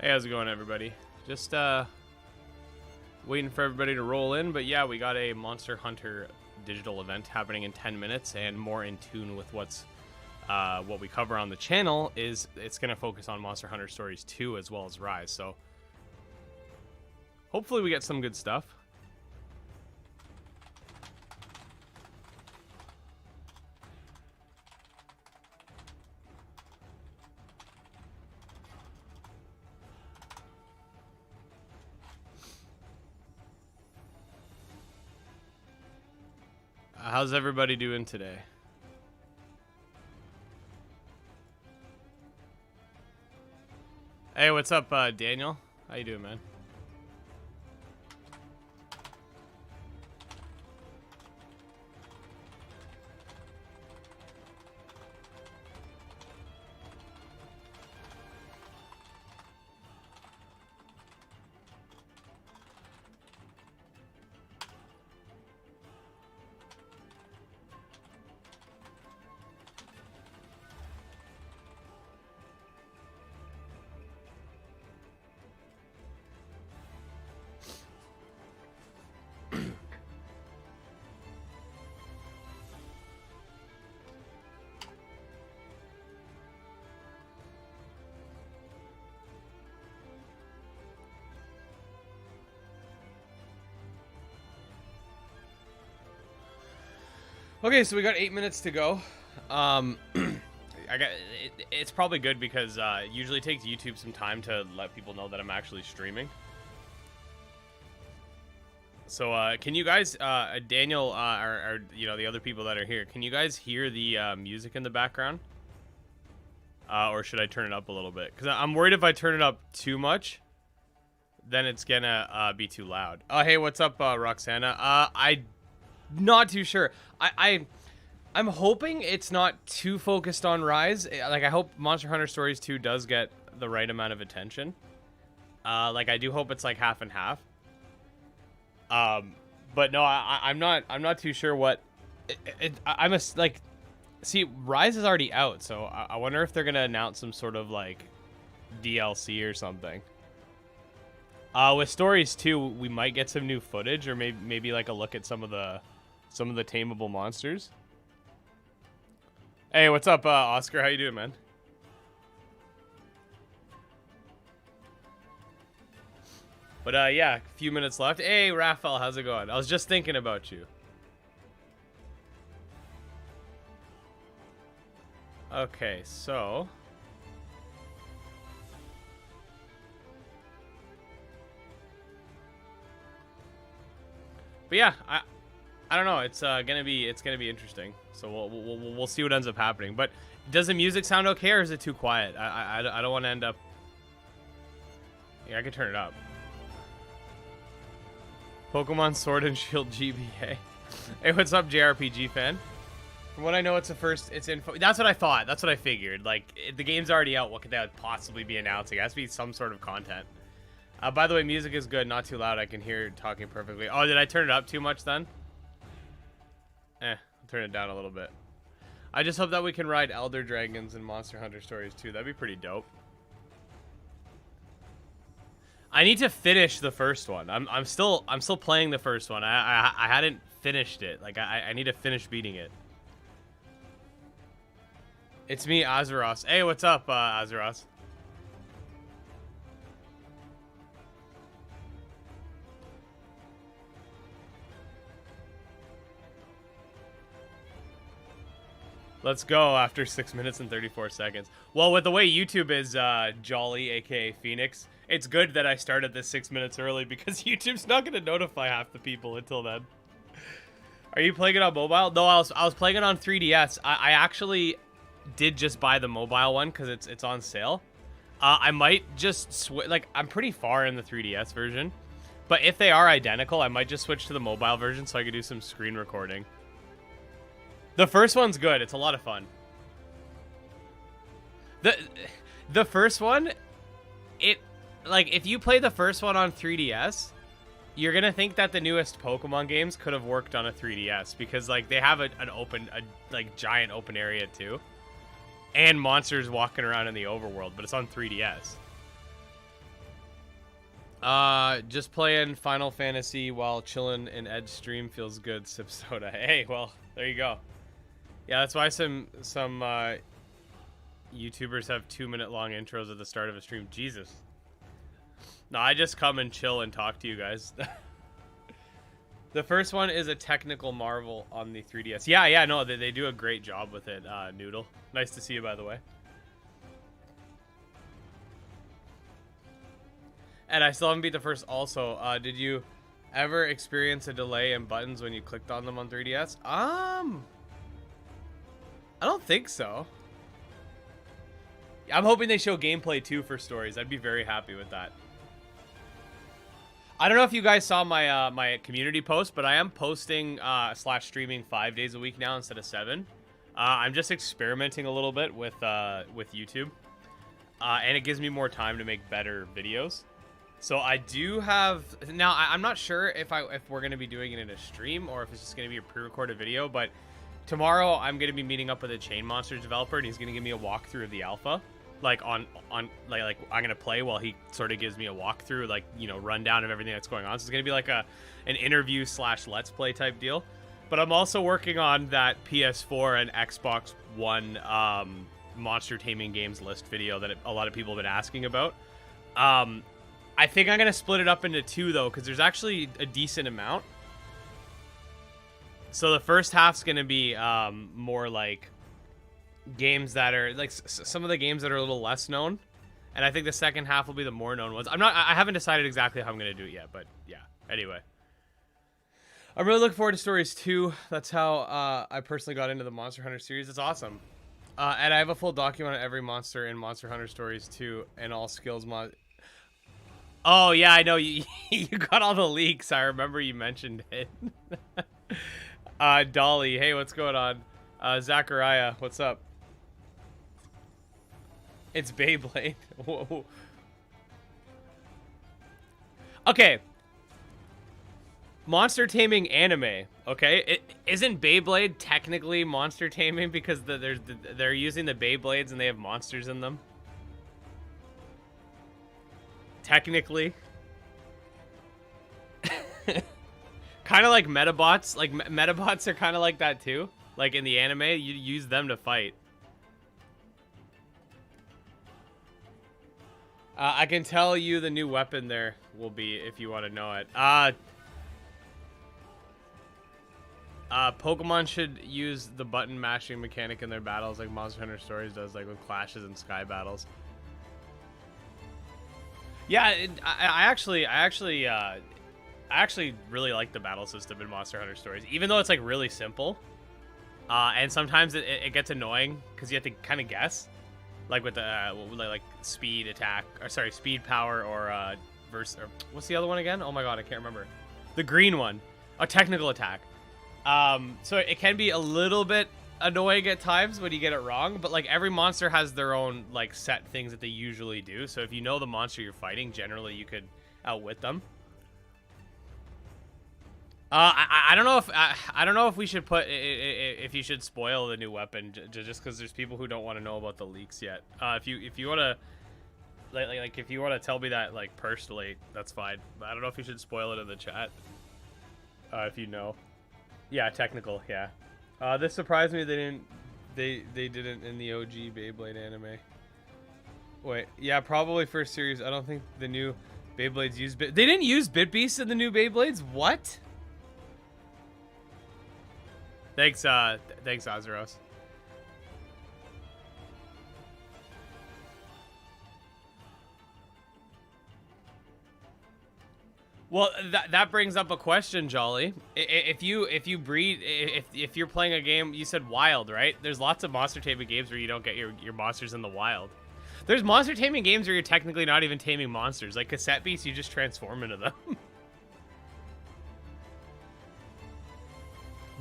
Hey, how's it going, everybody? Just waiting for everybody to roll in, but yeah, we got a Monster Hunter digital event happening in 10 minutes, and more in tune with what we cover on the channel is it's going to focus on Monster Hunter Stories 2 as well as Rise, so hopefully we get some good stuff. How's everybody doing today? Hey, what's up, Daniel? How you doing, man? Okay, so we got 8 minutes to go. It's probably good because it usually takes YouTube some time to let people know that I'm actually streaming. So can you guys, Daniel, or you know the other people that are here, can you guys hear the music in the background? Or should I turn it up a little bit? Because I'm worried if I turn it up too much, then it's gonna be too loud. Oh, hey, what's up, Roxana? I'm not too sure. I'm hoping it's not too focused on Rise. Like, I hope Monster Hunter Stories 2 does get the right amount of attention. Like, I do hope it's like half and half. But no, I'm not too sure what. See, Rise is already out, so I wonder if they're gonna announce some sort of like DLC or something. With Stories 2, we might get some new footage, or maybe like a look at some of the tameable monsters. Hey, what's up, Oscar? How you doing, man? But yeah, a few minutes left. Hey, Raphael, how's it going? I was just thinking about you. Okay, so but yeah, I don't know. It's gonna be interesting. So we'll see what ends up happening. But does the music sound okay, or is it too quiet? I don't want to end up. Yeah, I can turn it up. Pokemon Sword and Shield GBA. Hey, what's up, JRPG fan? From what I know, it's info. That's what I thought. That's what I figured. Like, the game's already out. What could that possibly be announcing? It has to be some sort of content. By the way, music is good. Not too loud. I can hear it talking perfectly. Oh, did I turn it up too much then? I'll turn it down a little bit. I just hope that we can ride Elder Dragons in Monster Hunter Stories 2. That'd be pretty dope. I need to finish the first one. I'm still playing the first one. I hadn't finished it. Like, I need to finish beating it. It's me, Azeroth. Hey, what's up, Azeroth? Let's go after 6 minutes and 34 seconds. Well, with the way YouTube is, Jolly, aka Phoenix, it's good that I started this 6 minutes early because YouTube's not going to notify half the people until then. Are you playing it on mobile? No, I was playing it on 3DS. I actually did just buy the mobile one because it's on sale. I might just like, I'm pretty far in the 3DS version, but if they are identical, I might just switch to the mobile version so I could do some screen recording. The first one's good. It's a lot of fun. The first one, like, if you play the first one on 3DS, you're gonna think that the newest Pokemon games could have worked on a 3DS because, like, they have a giant open area too, and monsters walking around in the overworld, but it's on 3DS. Just playing Final Fantasy while chilling in Ed's stream feels good. Sip soda. Hey, well, there you go. Yeah, that's why some YouTubers have 2-minute long intros at the start of a stream. Jesus. No, I just come and chill and talk to you guys. The first one is a technical marvel on the 3DS. Yeah, no, they do a great job with it, Noodle. Nice to see you, by the way. And I still haven't beat the first also. Did you ever experience a delay in buttons when you clicked on them on 3DS? I don't think so. I'm hoping they show gameplay too for stories. I'd be very happy with that. I don't know if you guys saw my my community post, but I am posting / streaming 5 days a week now instead of 7. I'm just experimenting a little bit with YouTube, and it gives me more time to make better videos. So I do have now. I'm not sure if we're gonna be doing it in a stream or if it's just gonna be a pre-recorded video. But tomorrow I'm gonna be meeting up with a Chain Monsters developer, and he's gonna give me a walkthrough of the alpha. Like on like I'm gonna play while he sort of gives me a walkthrough, like, you know, rundown of everything that's going on. So it's gonna be like an interview / let's play type deal. But I'm also working on that PS4 and Xbox One monster taming games list video that a lot of people have been asking about. I think I'm gonna split it up into 2 though, because there's actually a decent amount. So the first half's gonna be more like games that are like some of the games that are a little less known, and I think the second half will be the more known ones. I haven't decided exactly how I'm gonna do it yet, but yeah. Anyway, I'm really looking forward to Stories 2. That's how I personally got into the Monster Hunter series. It's awesome, and I have a full document on every monster in Monster Hunter Stories 2 and all skills mod. Oh yeah, I know you. You got all the leaks. I remember you mentioned it. Dolly, hey, what's going on? Zachariah, what's up? It's Beyblade. Whoa. Okay. Monster taming anime. Okay, isn't Beyblade technically monster taming because they're using the Beyblades and they have monsters in them? Technically. Kind of like Metabots. Like Metabots are kind of like that too. Like in the anime, you use them to fight. I can tell you the new weapon there will be if you want to know it. Pokemon should use the button mashing mechanic in their battles like Monster Hunter Stories does, like with clashes and sky battles. Yeah, I actually really like the battle system in Monster Hunter Stories, even though it's like really simple. And sometimes it gets annoying because you have to kind of guess. Like with the like speed attack, or sorry, speed power, or what's the other one again? Oh my god, I can't remember. The green one, a technical attack. So it can be a little bit annoying at times when you get it wrong, but like every monster has their own like set things that they usually do. So if you know the monster you're fighting, generally you could outwit them. I don't know if we should if you should spoil the new weapon just because there's people who don't want to know about the leaks yet. If you want to like if you want to tell me that like personally, that's fine. But I don't know if you should spoil it in the chat. If you know, yeah, technical, yeah. This surprised me they didn't in the OG Beyblade anime. Wait, yeah, probably first series. I don't think the new Beyblades use they didn't use Bit Beasts in the new Beyblades. What? Thanks, thanks, Azeros. Well, that brings up a question, Jolly. If you breed, if you're playing a game, you said wild, right? There's lots of monster taming games where you don't get your monsters in the wild. There's monster taming games where you're technically not even taming monsters, like cassette beasts. You just transform into them.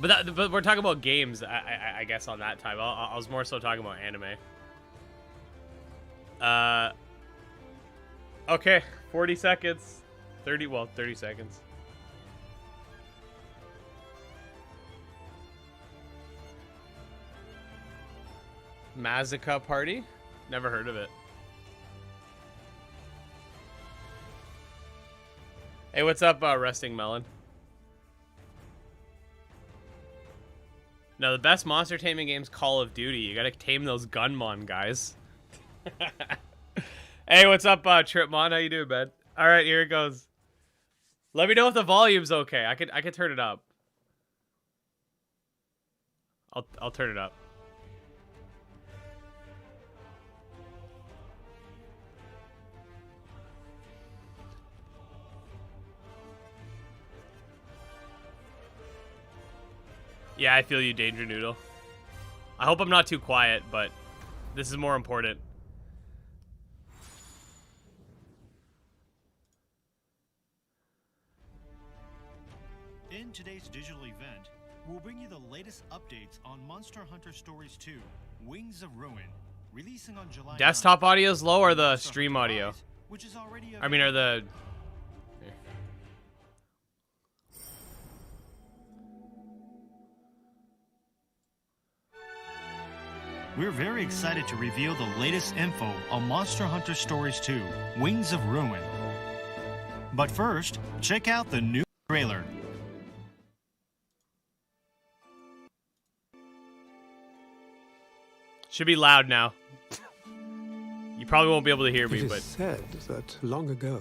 But we're talking about games, I guess, on that time. I was more so talking about anime. Okay, 40 seconds. 30 seconds. Mazaka Party? Never heard of it. Hey, what's up, Resting Melon? No, the best monster taming game's Call of Duty. You gotta tame those Gunmon guys. Hey, what's up, Tripmon? How you doing, man? All right, here it goes. Let me know if the volume's okay. I could turn it up. I'll turn it up. Yeah, I feel you, Danger Noodle. I hope I'm not too quiet, but this is more important. In today's digital event, we'll bring you the latest updates on Monster Hunter Stories 2, Wings of Ruin, releasing on July 9th. Desktop audio's low or the stream audio? Which is already I mean, are the... We're very excited to reveal the latest info on Monster Hunter Stories 2, Wings of Ruin. But first, check out the new trailer. Should be loud now. You probably won't be able to hear me, It but... is said that long ago,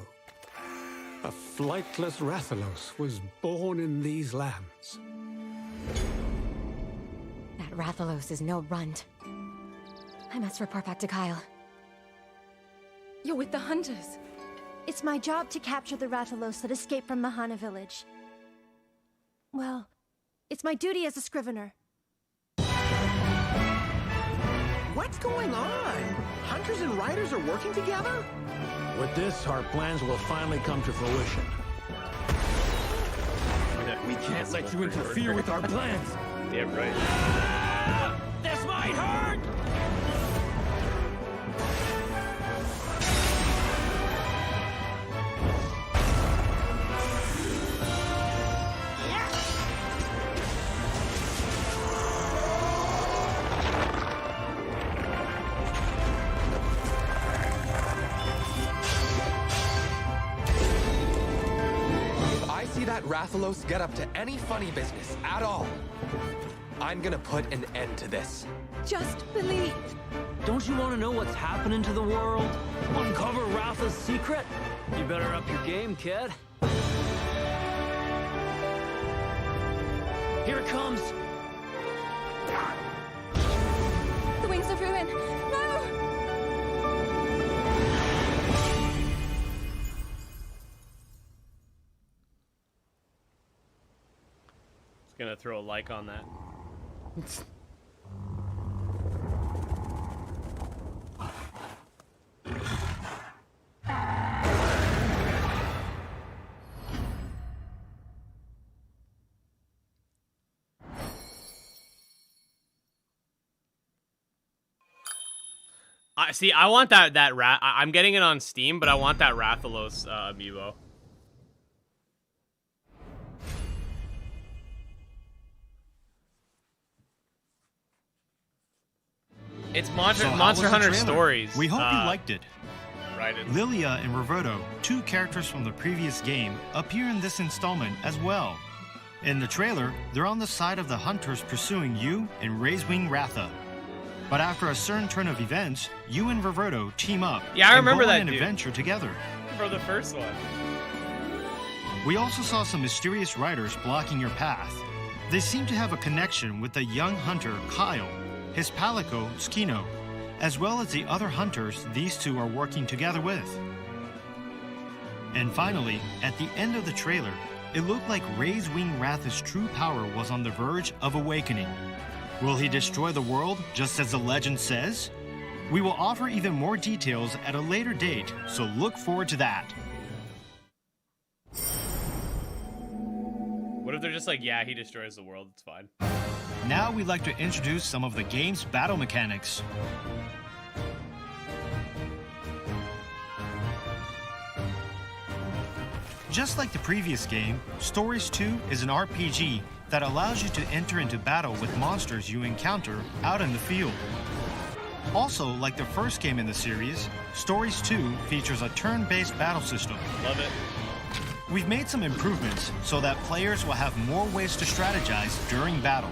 a flightless Rathalos was born in these lands. That Rathalos is no runt. I must report back to Kyle. You're with the hunters. It's my job to capture the Rathalos that escaped from Mahana village. Well, it's my duty as a scrivener. What's going on? Hunters and riders are working together? With this, our plans will finally come to fruition. We can't let you interfere with our plans. Damn right. This might hurt! That Rathalos get up to any funny business at all, I'm gonna put an end to this. Just believe. Don't you want to know what's happening to the world? Uncover Ratha's secret? You better up your game, kid. Here it comes. The Wings of Ruin. No! Gonna throw a like on that. See, I want that rat. I'm getting it on Steam, but I want that Rathalos amiibo. It's Monster Hunter Stories. We hope you liked it. Right. Lilia and Roberto, two characters from the previous game, appear in this installment as well. In the trailer, they're on the side of the hunters pursuing you and Raisewing Ratha. But after a certain turn of events, you and Roberto team up I remember and go that on an dude. adventure together. For the first one. We also saw some mysterious riders blocking your path. They seem to have a connection with the young hunter Kyle, his palico Skino, as well as the other hunters these two are working together with. And finally, at the end of the trailer, it looked like Raisewing Ratha's true power was on the verge of awakening. Will he destroy the world just as the legend says? We will offer even more details at a later date, so look forward to that. What if they're just like, yeah, he destroys the world, it's fine. Now we'd like to introduce some of the game's battle mechanics. Just like the previous game, Stories 2 is an RPG that allows you to enter into battle with monsters you encounter out in the field. Also, like the first game in the series, Stories 2 features a turn-based battle system. Love it. We've made some improvements so that players will have more ways to strategize during battle.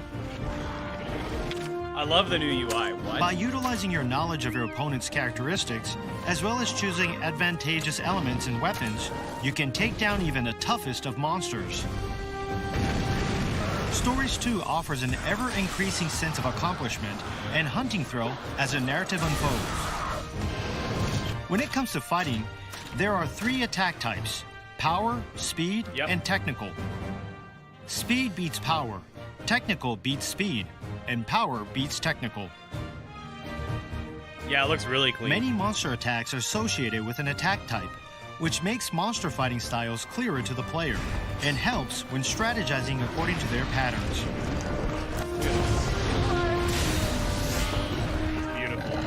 I love the new UI. What? By utilizing your knowledge of your opponent's characteristics, as well as choosing advantageous elements and weapons, you can take down even the toughest of monsters. Stories 2 offers an ever-increasing sense of accomplishment and hunting thrill as the narrative unfolds. When it comes to fighting, there are 3 attack types: power, speed, and technical. Speed beats power, technical beats speed, and power beats technical. Yeah, it looks really clean. Many monster attacks are associated with an attack type, which makes monster fighting styles clearer to the player and helps when strategizing according to their patterns. It's beautiful.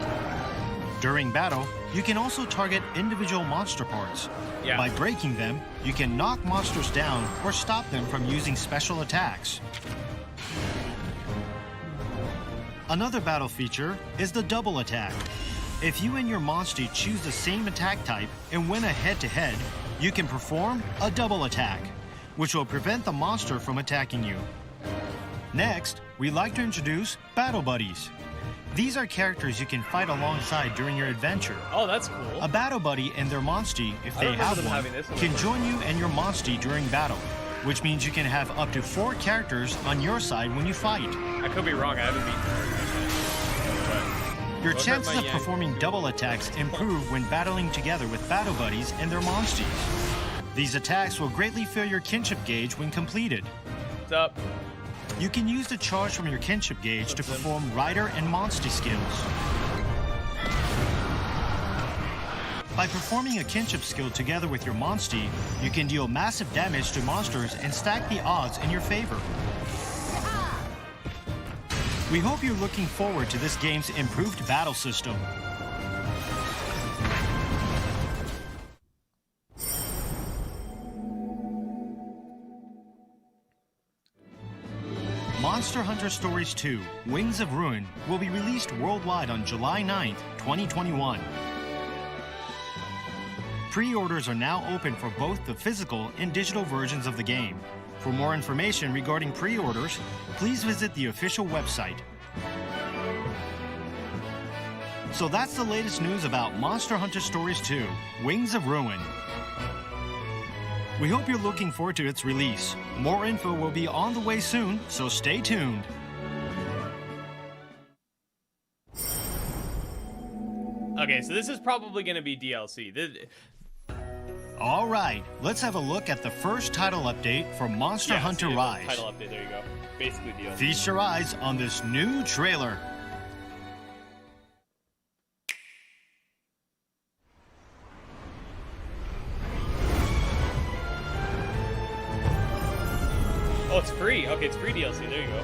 During battle, you can also target individual monster parts. Yeah. By breaking them, you can knock monsters down or stop them from using special attacks. Another battle feature is the double attack. If you and your monster choose the same attack type and win a head-to-head, you can perform a double attack, which will prevent the monster from attacking you. Next, we'd like to introduce Battle Buddies. These are characters you can fight alongside during your adventure. Oh, that's cool. A Battle Buddy and their monster, if I they don't remember have them one, having this one. can join you and your monster during battle, which means you can have up to 4 characters on your side when you fight. I could be wrong. I haven't beaten. Your chances of performing double attacks improve when battling together with Battle Buddies and their monsters. These attacks will greatly fill your kinship gauge when completed. What's up? You can use the charge from your kinship gauge to perform rider and monster skills. By performing a kinship skill together with your monster, you can deal massive damage to monsters and stack the odds in your favor. We hope you're looking forward to this game's improved battle system. Monster Hunter Stories 2: Wings of Ruin will be released worldwide on July 9th, 2021. Pre-orders are now open for both the physical and digital versions of the game. For more information regarding pre-orders, please visit the official website. So that's the latest news about Monster Hunter Stories 2: Wings of Ruin. We hope you're looking forward to its release. More info will be on the way soon, so stay tuned. Okay, so this is probably going to be DLC. All right, let's have a look at the first title update for Monster Hunter Rise. Title update, there you go. Basically DLC. Feast your eyes on this new trailer. Oh, it's free. Okay, it's free DLC. There you go.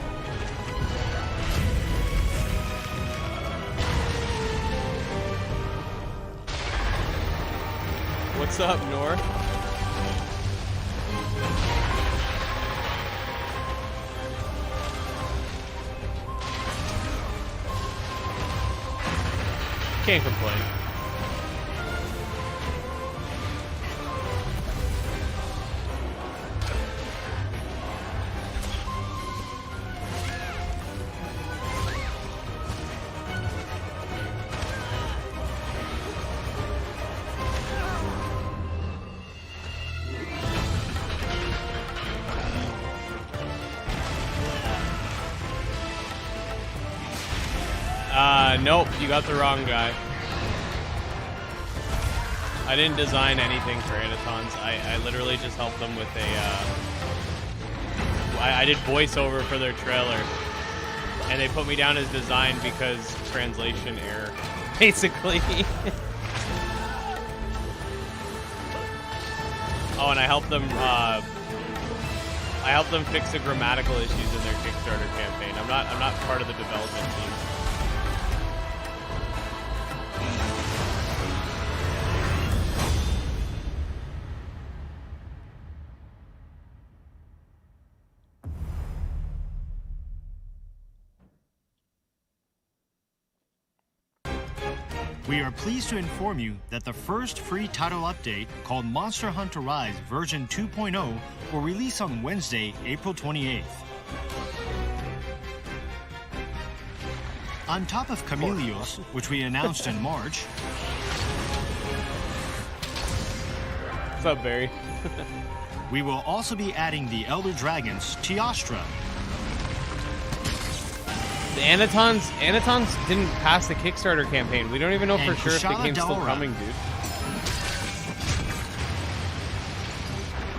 What's up, Nor? Can't complain. Nope, you got the wrong guy. I didn't design anything for Anitons. I literally just helped them with I did voiceover for their trailer. And they put me down as design because translation error, basically. Oh, and I helped them fix the grammatical issues in their Kickstarter campaign. I'm not part of the development team. We are pleased to inform you that the first free title update, called Monster Hunter Rise version 2.0, will release on Wednesday, April 28th. On top of Chameleos, which we announced in March, What's up, Barry? we will also be adding the Elder Dragons, Teostra. The Anitons didn't pass the Kickstarter campaign. We don't even know for And sure if the Kushala game's still Daora. coming, dude.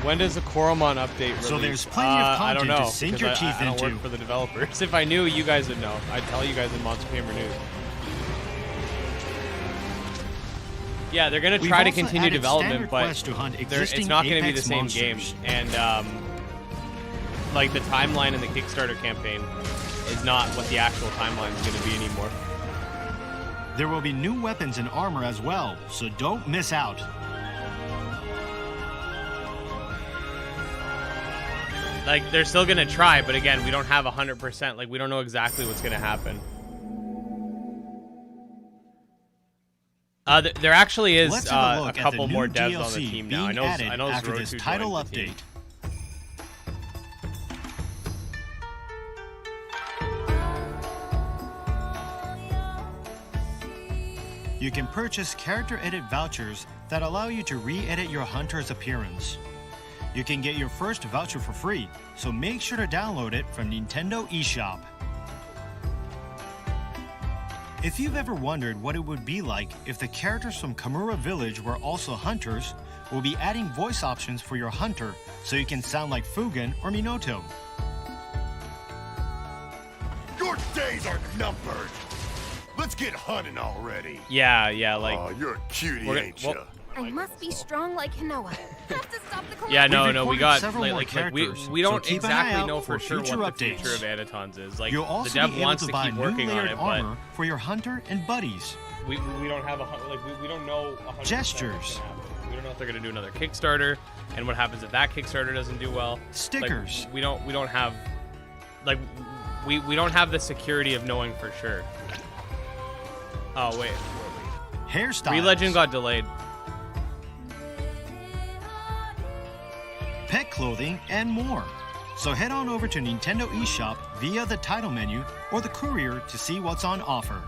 When does the Coromon update release? So there's plenty of I don't content know, to sink 'cause your I teeth don't into. work for the developers. If I knew, you guys would know. I'd tell you guys in Monster Gamer News. Yeah, they're gonna We've try to also continue added development, standard but quests to hunt it's existing not gonna be the Apex same monsters. game. And like the timeline in the Kickstarter campaign is not what the actual timeline is gonna be anymore. There will be new weapons and armor as well, so don't miss out. Like, they're still gonna try, but again, we don't have 100%. Like, we don't know exactly what's gonna happen. There actually is Let's have a a look at couple the more new devs on the DLC team now. being added I know after Road this 2 title joined the team. update. You can purchase character edit vouchers that allow you to re-edit your hunter's appearance. You can get your first voucher for free, so make sure to download it from Nintendo eShop. If you've ever wondered what it would be like if the characters from Kamura Village were also hunters, we'll be adding voice options for your hunter so you can sound like Fugen or Minoto. Your days are numbered. Let's get hunting already. Yeah, like. Oh, you're a cutie, ain't ya? I must be strong like Hinoa. Have to stop the Yeah, no, We've we recorded got several more like characters, we don't so keep an eye exactly out know for for sure future what the updates. future of Anitons is. Like, You'll the also dev be able wants to to buy keep new working on layered it, but armor for your hunter and buddies. we don't have we don't know 100% what's Gestures. gonna happen. We don't know if they're gonna do another Kickstarter, and what happens if that Kickstarter doesn't do well. Stickers. Like, we don't have like we don't have the security of knowing for sure. Oh wait. Hairstyles. Re-Legend got delayed. Pet clothing, and more. So head on over to Nintendo eShop via the title menu or the courier to see what's on offer.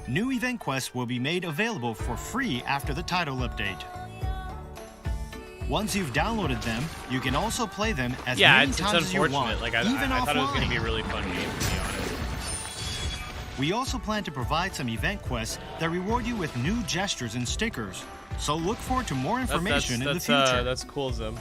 New event quests will be made available for free after the title update. Once you've downloaded them, you can also play them as many It's times as you unfortunate. want, Like I even thought it was gonna offline. be a really fun game, to be honest. We also plan to provide some event quests that reward you with new gestures and stickers. So look forward to more information in the future. That's cool, Zim.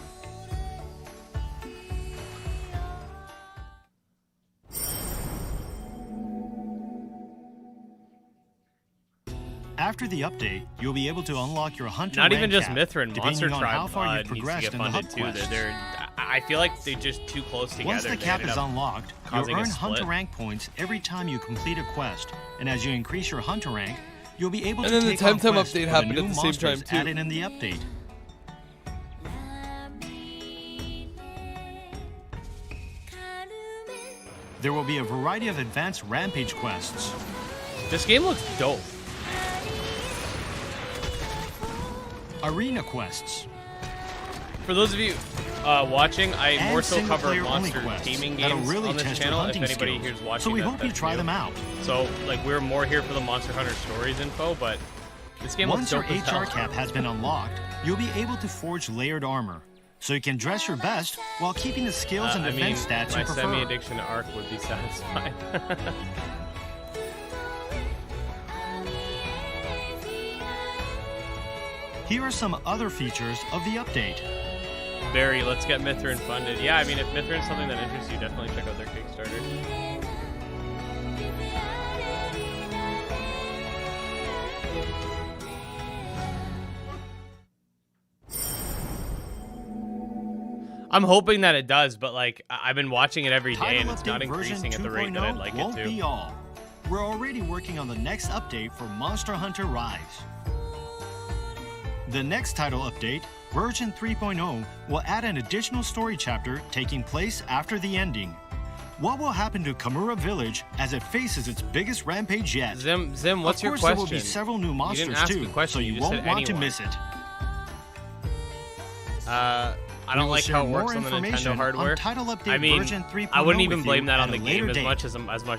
After the update, you'll be able to unlock your hunter Not rank even just cap, Mithrin, Monster depending on how Tribe far you've needs to progressed get in the funded hub too. quests. I feel like they're just too close together. Once the They cap ended is up unlocked, causing you'll a earn split. hunter rank points every time you complete a quest. And as you increase your hunter rank, you'll be able And to then the take on Temtem quests update for happened the new at the same time, monsters too. added in the update. There will be a variety of advanced rampage quests. This game looks dope. Arena quests. For those of you watching, I And more so cover single-player-only monster quests taming that'll games really on this test your channel. If hunting anybody skills. here's watching, So we that- hope you that's try new. them out. So like we're more here for the Monster Hunter Stories info, but this game Once your looks dope as hell. HR cap has been unlocked, you'll be able to forge layered armor. So you can dress your best while keeping the skills and I mean, defense stats my you prefer. semi-addiction to Arc would be satisfied. Here are some other features of the update. Barry, let's get Mithrin funded. Yeah, I mean, if Mithrin's something that interests you, definitely check out their Kickstarter. I'm hoping that it does, but like I've been watching it every day, Title and it's not update version increasing at the rate that I'd 2.0 like won't it to. be all. We're already working on the next update for Monster Hunter Rise. The next title update, version 3.0, will add an additional story chapter taking place after the ending. What will happen to Kamura Village as it faces its biggest rampage yet? Zim, what's your question? Of course, there will be several new You monsters didn't ask too, a question, so you just won't said want to anyone. miss it. I don't like how it works on the Nintendo hardware. Title update I mean, version 3.0 I wouldn't even with blame you that at on the a game later as date. much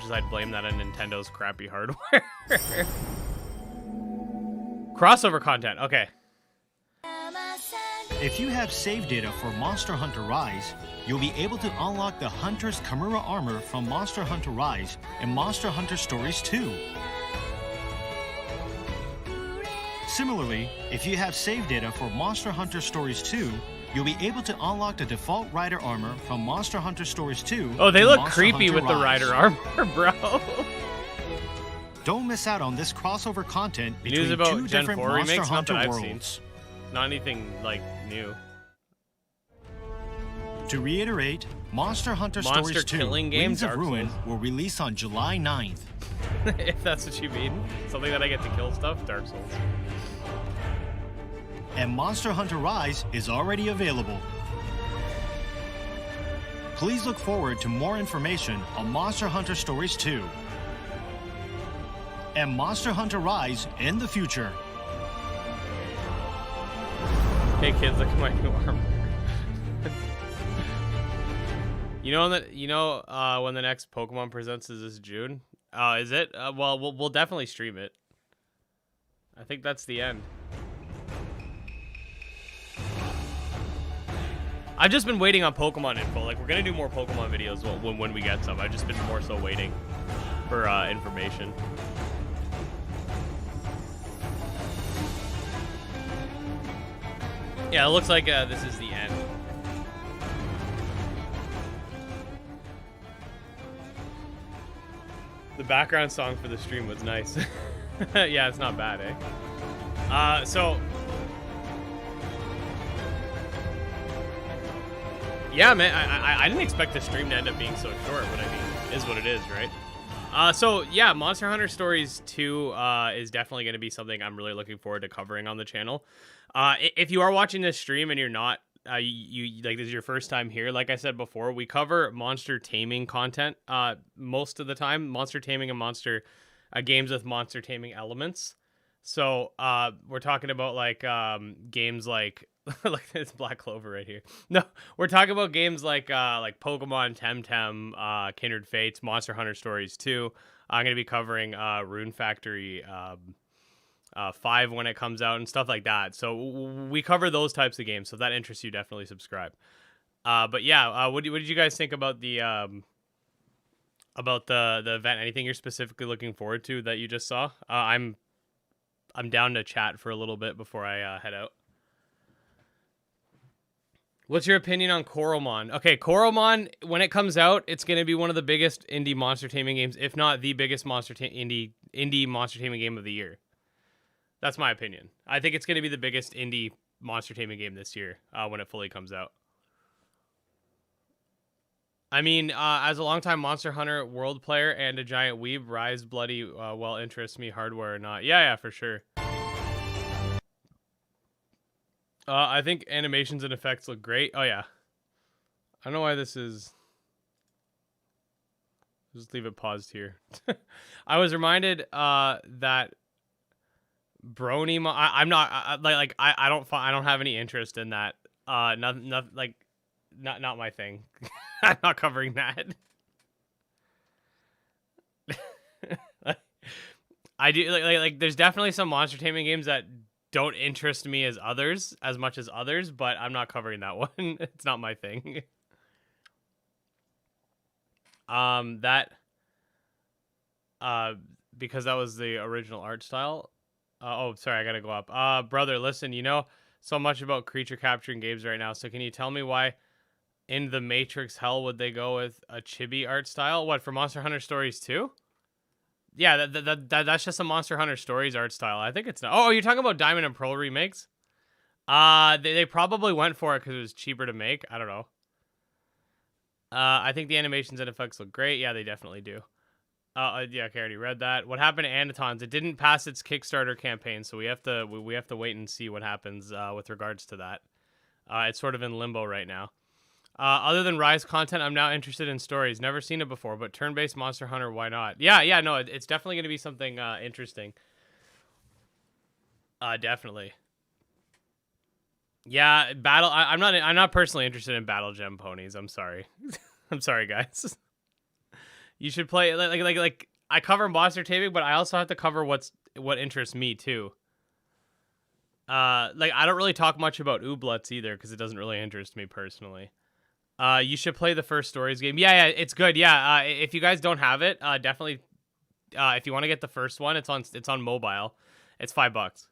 as I'd blame that on Nintendo's crappy hardware. Crossover content, okay. If you have save data for Monster Hunter Rise, you'll be able to unlock the Hunter's Kamura armor from Monster Hunter Rise and Monster Hunter Stories 2. Similarly, if you have save data for Monster Hunter Stories 2, you'll be able to unlock the default rider armor from Monster Hunter Stories 2. Oh, they and look Monster creepy Hunter with the Rise. rider armor, bro. Don't miss out on this crossover content between News about two Gen different 4 Monster remakes? Not Hunter that I've worlds. seen. Not anything, like, new. To reiterate, Monster Hunter Monster Stories 2 killing game, Wings of Dark Ruin Souls. will release on July 9th. If that's what you mean. Something that I get to kill stuff? Dark Souls. And Monster Hunter Rise is already available. Please look forward to more information on Monster Hunter Stories 2 and Monster Hunter Rise in the future. Hey kids, look at my new armor. When the next Pokemon presents is this June? Is it? Well, we'll definitely stream it. I think that's the end. I've just been waiting on Pokemon info. Like, we're gonna do more Pokemon videos when we get some. I've just been more so waiting for information. Yeah, it looks like this is the end. The background song for the stream was nice. Yeah, it's not bad, eh? So... Yeah, man, I didn't expect the stream to end up being so short, but I mean, it is what it is, right? So, yeah, Monster Hunter Stories 2 is definitely going to be something I'm really looking forward to covering on the channel. If you are watching this stream and you're not, you like this is your first time here, like I said before, we cover monster taming content most of the time. Monster taming and monster games with monster taming elements. So we're talking about like games like like it's Black Clover right here. No, we're talking about games like Pokemon, Temtem, Kindred Fates, Monster Hunter Stories 2. I'm gonna be covering Rune Factory 5 when it comes out and stuff like that. So we cover those types of games. So if that interests you, definitely subscribe. But yeah, what did you guys think about the event? Anything you're specifically looking forward to that you just saw? I'm down to chat for a little bit before I head out. What's your opinion on Coromon? Okay, Coromon, when it comes out, it's going to be one of the biggest indie monster taming games, if not the biggest indie monster taming game of the year. That's my opinion. I think it's going to be the biggest indie monster taming game this year when it fully comes out. I mean, as a longtime Monster Hunter World player and a giant weeb, Rise bloody well interests me, hardware or not. Yeah, for sure. I think animations and effects look great. Oh, yeah. I don't know why this is... Just leave it paused here. I was reminded that Brony... I'm not... I don't have any interest in that. Not my thing. I'm not covering that. I do... Like, there's definitely some monster taming games that don't interest me as much as others, but I'm not covering that one. It's not my thing. Because that was the original art style. Sorry, I gotta go up. Brother, listen, you know so much about creature capturing games right now, so can you tell me why in the Matrix hell would they go with a chibi art style? What, for Monster Hunter Stories 2? Yeah, that's just a Monster Hunter Stories art style. I think it's not. Oh, you're talking about Diamond and Pearl remakes? They probably went for it because it was cheaper to make. I don't know. I think the animations and effects look great. Yeah, they definitely do. Yeah, okay, I already read that. What happened to Anitons? It didn't pass its Kickstarter campaign, so we have to wait and see what happens with regards to that. It's sort of in limbo right now. Other than Rise content, I'm now interested in stories. Never seen it before, but turn-based Monster Hunter, why not? Yeah, no, it's definitely going to be something interesting. Definitely. Yeah, battle. I'm not personally interested in battle gem ponies. I'm sorry. I'm sorry, guys. You should play like I cover monster taming, but I also have to cover what interests me too. Like I don't really talk much about Ooblets either because it doesn't really interest me personally. You should play the first stories game. Yeah, it's good. Yeah, if you guys don't have it, definitely. If you want to get the first one, it's on mobile. It's $5.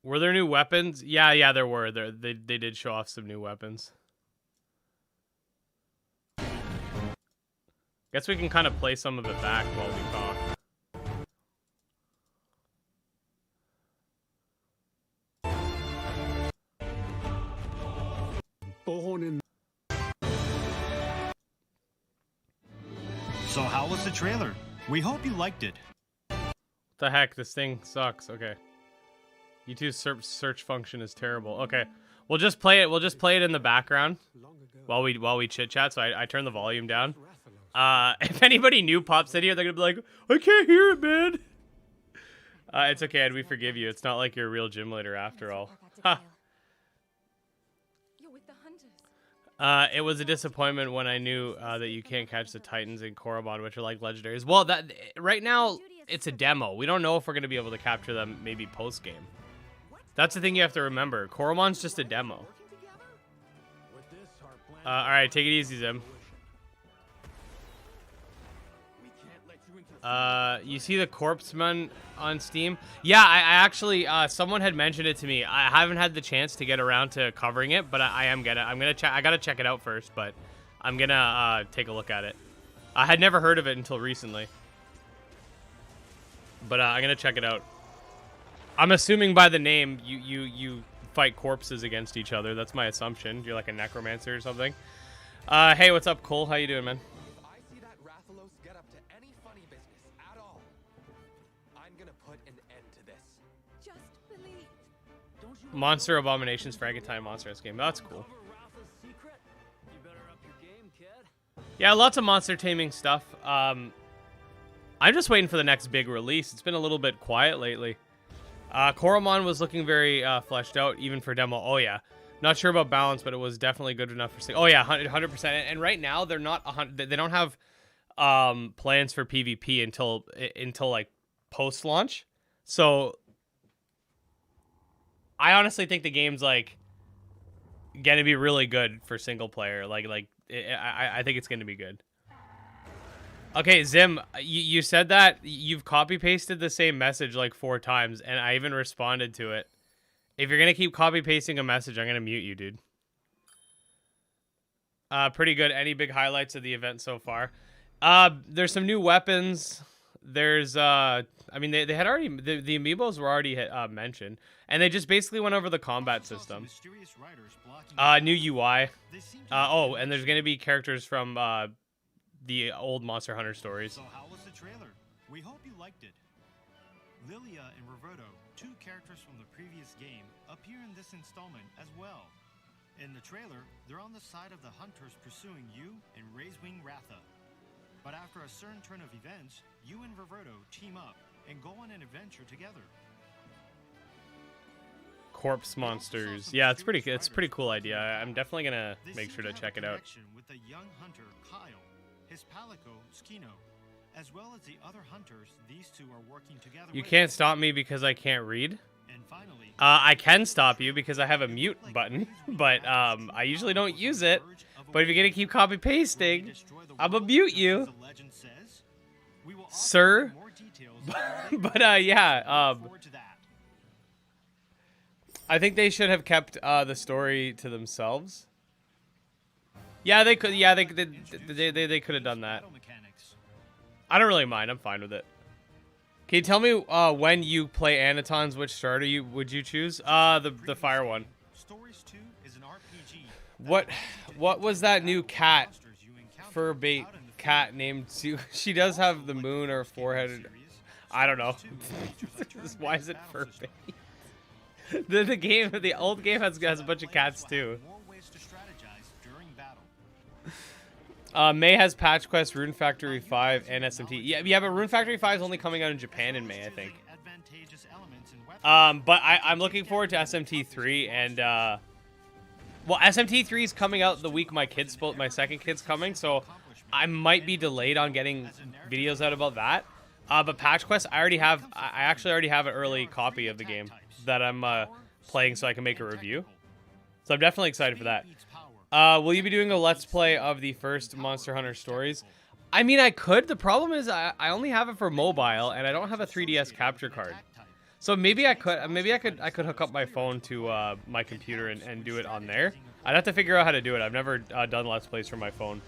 Were there new weapons? Yeah, there were. They did show off some new weapons. Guess we can kind of play some of it back while we talk. Born in... So how was the trailer? We hope you liked it. What the heck? This thing sucks. Okay. YouTube's search function is terrible. Okay. We'll just play it. We'll just play it in the background while we chit chat. So I turn the volume down. If anybody new pops in here, they're gonna be like, I can't hear it, man. It's okay, Ed. We forgive you. It's not like you're a real gym leader after all. Huh. You're with the hunters. It was a disappointment when I knew that you can't catch the Titans in Coromon, which are like legendaries. Well, that right now it's a demo. We don't know if we're gonna be able to capture them maybe post game. That's the thing you have to remember. Coromon's just a demo. All right, take it easy, Zim. You see the Corpseman on Steam? Yeah, I actually, someone had mentioned it to me. I haven't had the chance to get around to covering it, but I'm gonna check. I gotta check it out first, but I'm gonna take a look at it. I had never heard of it until recently, but I'm gonna check it out. I'm assuming by the name you fight corpses against each other. That's my assumption. You're like a necromancer or something. Hey, what's up, Cole? How you doing, man? If I see that Rathalos get up to any funny business at all, I'm gonna put an end to this. Just believe. Monster Abominations Frankenstein Monster S game. That's cool. Yeah, lots of monster taming stuff. I'm just waiting for the next big release. It's been a little bit quiet lately. Coromon was looking very fleshed out, even for demo. Oh yeah, not sure about balance, but it was definitely good enough for. Oh yeah, 100%. And right now they're not. They don't have plans for PvP until like post launch. So I honestly think the game's like gonna be really good for single player. I think it's gonna be good. Okay, Zim, you said that you've copy-pasted the same message like 4 times, and I even responded to it. If you're going to keep copy-pasting a message, I'm going to mute you, dude. Pretty good. Any big highlights of the event so far? There's some new weapons. There's, I mean, they had already, the amiibos were already mentioned, and they just basically went over the combat system. New UI. Oh, and there's going to be characters from, the old Monster Hunter stories. So how was the trailer? We hope you liked it. Lilia and Roberto, 2 characters from the previous game, appear in this installment as well. In the trailer, they're on the side of the hunters pursuing you and Razewing Ratha. But after a certain turn of events, you and Roberto team up and go on an adventure together. Corpse monsters. Yeah, it's pretty cool idea. I'm definitely gonna make sure to check it out. With the young hunter Kyle, his palico Skino, as well as the other hunters these two are working together. You can't stop me because I can't read. And finally, I can stop you because I have a mute button, but I usually don't use it. But if you're gonna keep copy pasting, I'm gonna mute you, sir. But yeah, I think they should have kept the story to themselves. Yeah, they could. Yeah, they could have done that. I don't really mind. I'm fine with it. Can you tell me when you play Anitons, which starter would you choose? The fire one. What was that new cat fur bait cat named Sue. She does have the moon or forehead. I don't know. Why is it fur bait? The old game has a bunch of cats too. May has Patch Quest, Rune Factory 5, and SMT. Yeah, but Rune Factory 5 is only coming out in Japan in May, I think. But I'm looking forward to SMT 3 and well, SMT 3 is coming out the week my second kid's coming, so I might be delayed on getting videos out about that. But Patch Quest, I actually already have an early copy of the game that I'm playing, so I can make a review. So I'm definitely excited for that. Will you be doing a Let's Play of the first Monster Hunter stories? I mean, I could. The problem is I only have it for mobile, and I don't have a 3DS capture card. So maybe I could hook up my phone to my computer and do it on there. I'd have to figure out how to do it. I've never done Let's Plays from my phone.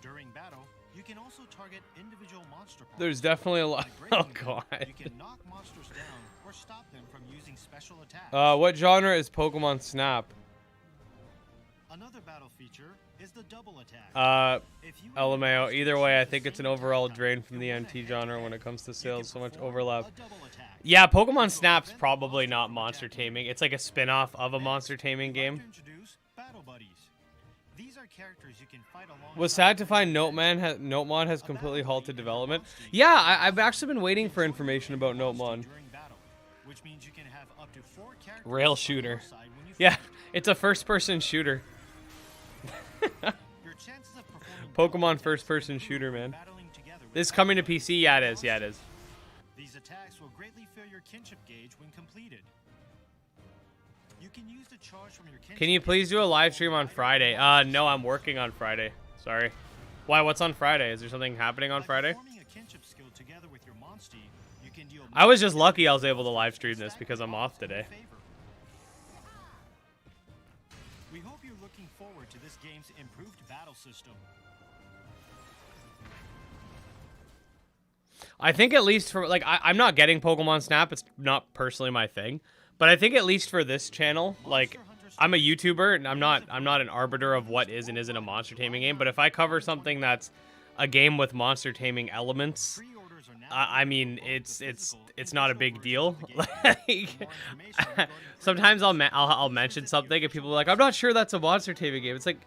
During battle, you can also target individual monster parts. There's definitely a lot. Oh god. You can knock monsters down or stop them from using special attacks. What genre is Pokemon Snap? Another battle feature is the double attack. LMAO. Either way, I think it's an overall drain from the MT genre when it comes to sales. So much overlap. Yeah, Pokemon Snap's probably not monster taming. It's like a spin-off of a monster taming game. Was sad to find Notemon has completely halted development. Yeah, I've actually been waiting for information about Notemon. Rail shooter. Yeah, it's a first-person shooter. Pokemon first-person shooter, man. This is coming to PC? Yeah, it is. Yeah, it is. These attacks will greatly fill your kinship gauge when completed. You can use the charge from your kinship. Can you please do a live stream on Friday? No, I'm working on Friday. Sorry. Why? What's on Friday? Is there something happening on Friday? I was just lucky I was able to live stream this because I'm off today. We hope you're looking forward to this game's improved battle system. I think at least for, like, I'm not getting Pokemon Snap. It's not personally my thing. But I think at least for this channel, like, I'm a YouTuber, and I'm not an arbiter of what is and isn't a monster taming game. But if I cover something that's a game with monster taming elements, I mean, it's not a big deal. Like, sometimes I'll mention something, and people are like, I'm not sure that's a monster taming game. It's like,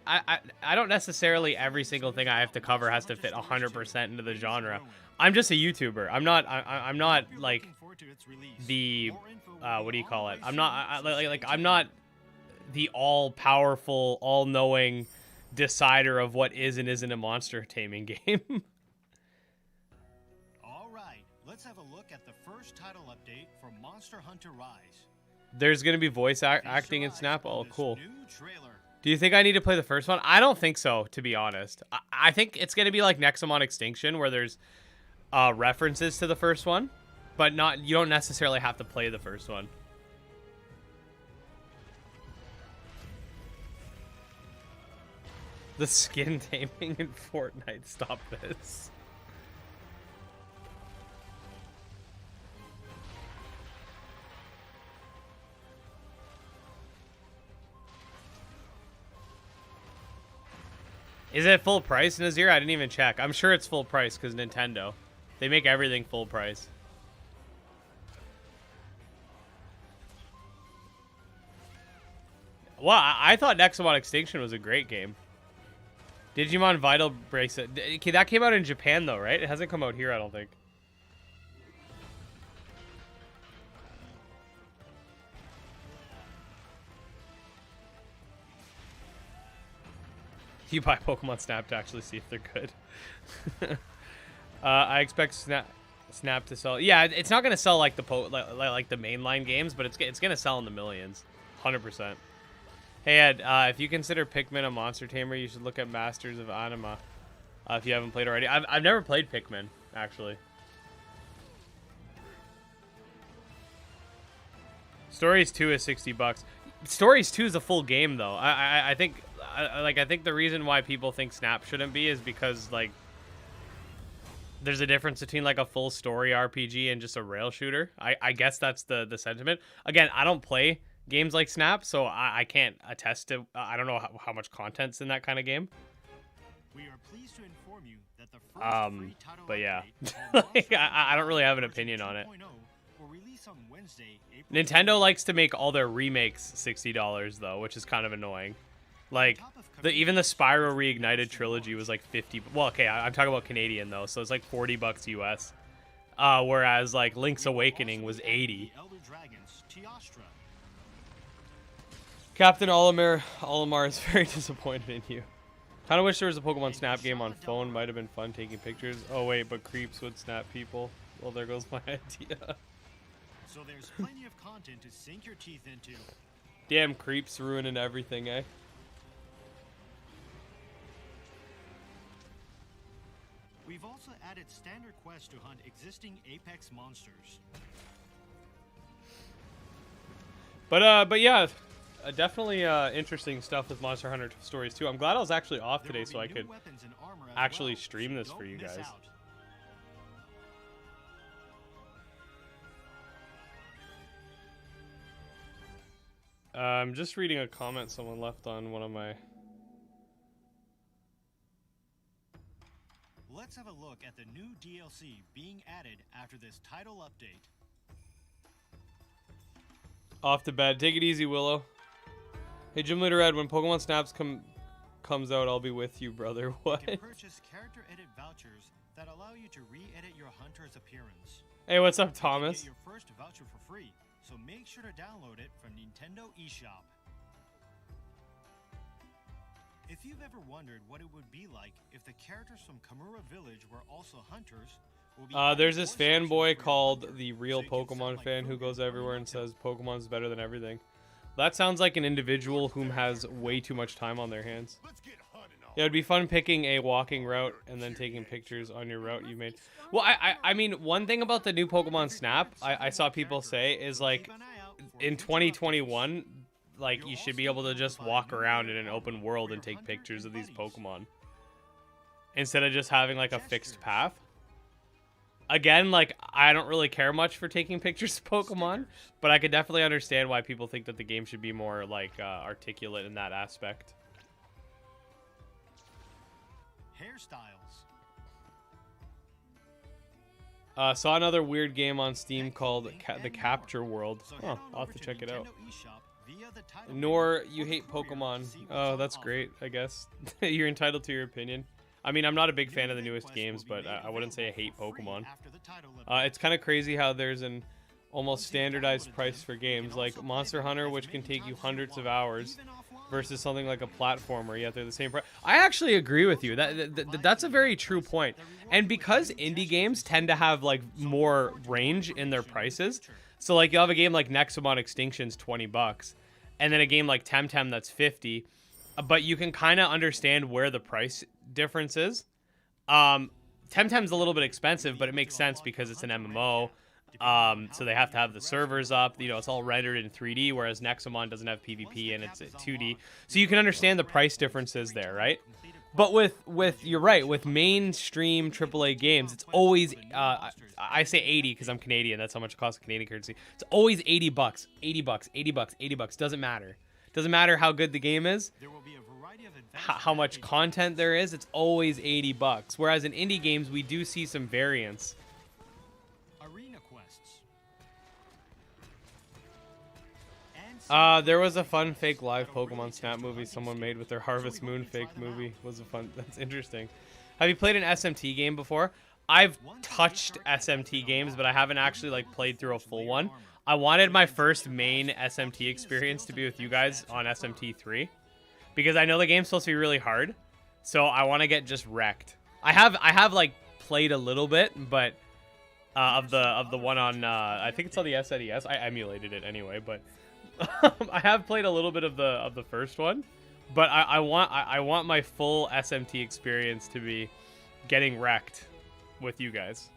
I don't necessarily every single thing I have to cover has to fit 100% into the genre. I'm just a YouTuber. I'm not like the what do you call it? I'm not I'm not the all-powerful, all-knowing decider of what is and isn't a monster taming game. All right, let's have a look at the first title update for Monster Hunter Rise. There's gonna be voice acting in Snap. Oh, cool. Do you think I need to play the first one? I don't think so, to be honest. I think it's gonna be like Nexomon Extinction, where there's references to the first one, but you don't necessarily have to play the first one. The skin taming in Fortnite. Stop this. Is it full price, Nazir? I didn't even check. I'm sure it's full price because Nintendo. They make everything full price. Well, I thought Nexomon Extinction was a great game. Digimon Vital Bracelet. Okay, that came out in Japan, though, right? It hasn't come out here, I don't think. You buy Pokemon Snap to actually see if they're good. I expect Snap to sell. Yeah, it's not gonna sell like the mainline games, but it's gonna sell in the millions, 100%. Hey Ed, if you consider Pikmin a monster tamer, you should look at Masters of Anima. If you haven't played already, I've never played Pikmin actually. Stories 2 is $60. Stories 2 is a full game though. I think the reason why people think Snap shouldn't be is because like there's a difference between like a full story RPG and just a rail shooter. I guess that's the sentiment. Again, I don't play games like Snap, so I can't attest to. I don't know how much content's in that kind of game. We are pleased to inform you that the first free title But yeah, update, like, I don't really have an opinion on it. 2.0, will release on Wednesday, April Nintendo likes to make all their remakes $60 though, which is kind of annoying. Like even the Spyro Reignited trilogy was like 50. Well, okay, I'm talking about Canadian though, so it's like $40 US. Whereas like Link's Awakening was 80. Elder Dragons, Teostra. Captain Olimar is very disappointed in you. Kind of wish there was a Pokemon Snap game on phone. Might have been fun taking pictures. Oh wait, but creeps would snap people. Well, there goes my idea. So there's plenty of content to sink your teeth into. Damn creeps ruining everything, eh? We've also added standard quests to hunt existing Apex monsters. But yeah, definitely interesting stuff with Monster Hunter Stories too. I'm glad I was actually off today so I could actually stream this for you guys. I'm just reading a comment someone left on one of my... Let's have a look at the new DLC being added after this title update. Off to bed. Take it easy, Willow. Hey, Gym Leader Ed, when Pokemon Snaps comes out, I'll be with you, brother. What? You can purchase character edit vouchers that allow you to re-edit your hunter's appearance. Hey, what's up, You Thomas? get your first voucher for free, so make sure to download it from Nintendo eShop. If you've ever wondered what it would be like if the characters from Kamura Village were also hunters, we'll be There's this adding more sections for fanboy your called hunter, the Real so you can Pokemon sound like fan who Fugu goes or everywhere and Naruto. says Pokemon's better than everything. That sounds like an individual whom has way too much time on their hands. Yeah, it'd be fun picking a walking route and then taking pictures on your route you made. Well, I mean, one thing about the new Pokemon Snap, I saw people say is like, in 2021, like you should be able to just walk around in an open world and take pictures of these Pokemon instead of just having like a fixed path. Again, like I don't really care much for taking pictures of Pokemon, but I could definitely understand why people think that the game should be more like articulate in that aspect. Hairstyles. Saw another weird game on Steam called The Capture World. So Huh, head on I'll have over to check it out. Nintendo eShop via the title Nor page, you hate click career, Pokemon. see what's Oh, on that's offer. great, I guess. You're entitled to your opinion. I mean, I'm not a big fan of the newest games, but I wouldn't say I hate Pokemon. It's kind of crazy how there's an almost standardized price for games like Monster Hunter, which can take you hundreds of hours, versus something like a platformer, yet they're the same price. I actually agree with you. That's a very true point. And because indie games tend to have like more range in their prices, so like you'll have a game like Nexomon Extinction's $20, and then a game like Temtem that's $50, but you can kind of understand where the price difference is. Temtem's a little bit expensive, but it makes sense because it's an MMO. So they have to have the servers up, you know, it's all rendered in 3D, whereas Nexomon doesn't have PvP and it's 2D. So you can understand the price differences there, right? But with you're right, with mainstream AAA games, it's always, I say 80 because I'm Canadian, that's how much it costs in Canadian currency. It's always $80, $80, $80, $80, doesn't matter. Doesn't matter how good the game is, how much content there is, it's always $80. Whereas in indie games, we do see some variance. Arena quests. There was a fun fake live Pokemon Snap movie someone made with their Harvest Moon fake movie. Was a fun. That's interesting. Have you played an SMT game before? I've touched SMT games, but I haven't actually like played through a full one. I wanted my first main SMT experience to be with you guys on SMT 3 because I know the game's supposed to be really hard, so I want to get just wrecked. I have like played a little bit, but of the one on I think it's on the SNES. I emulated it anyway, but I have played a little bit of the first one, but I want my full SMT experience to be getting wrecked with you guys.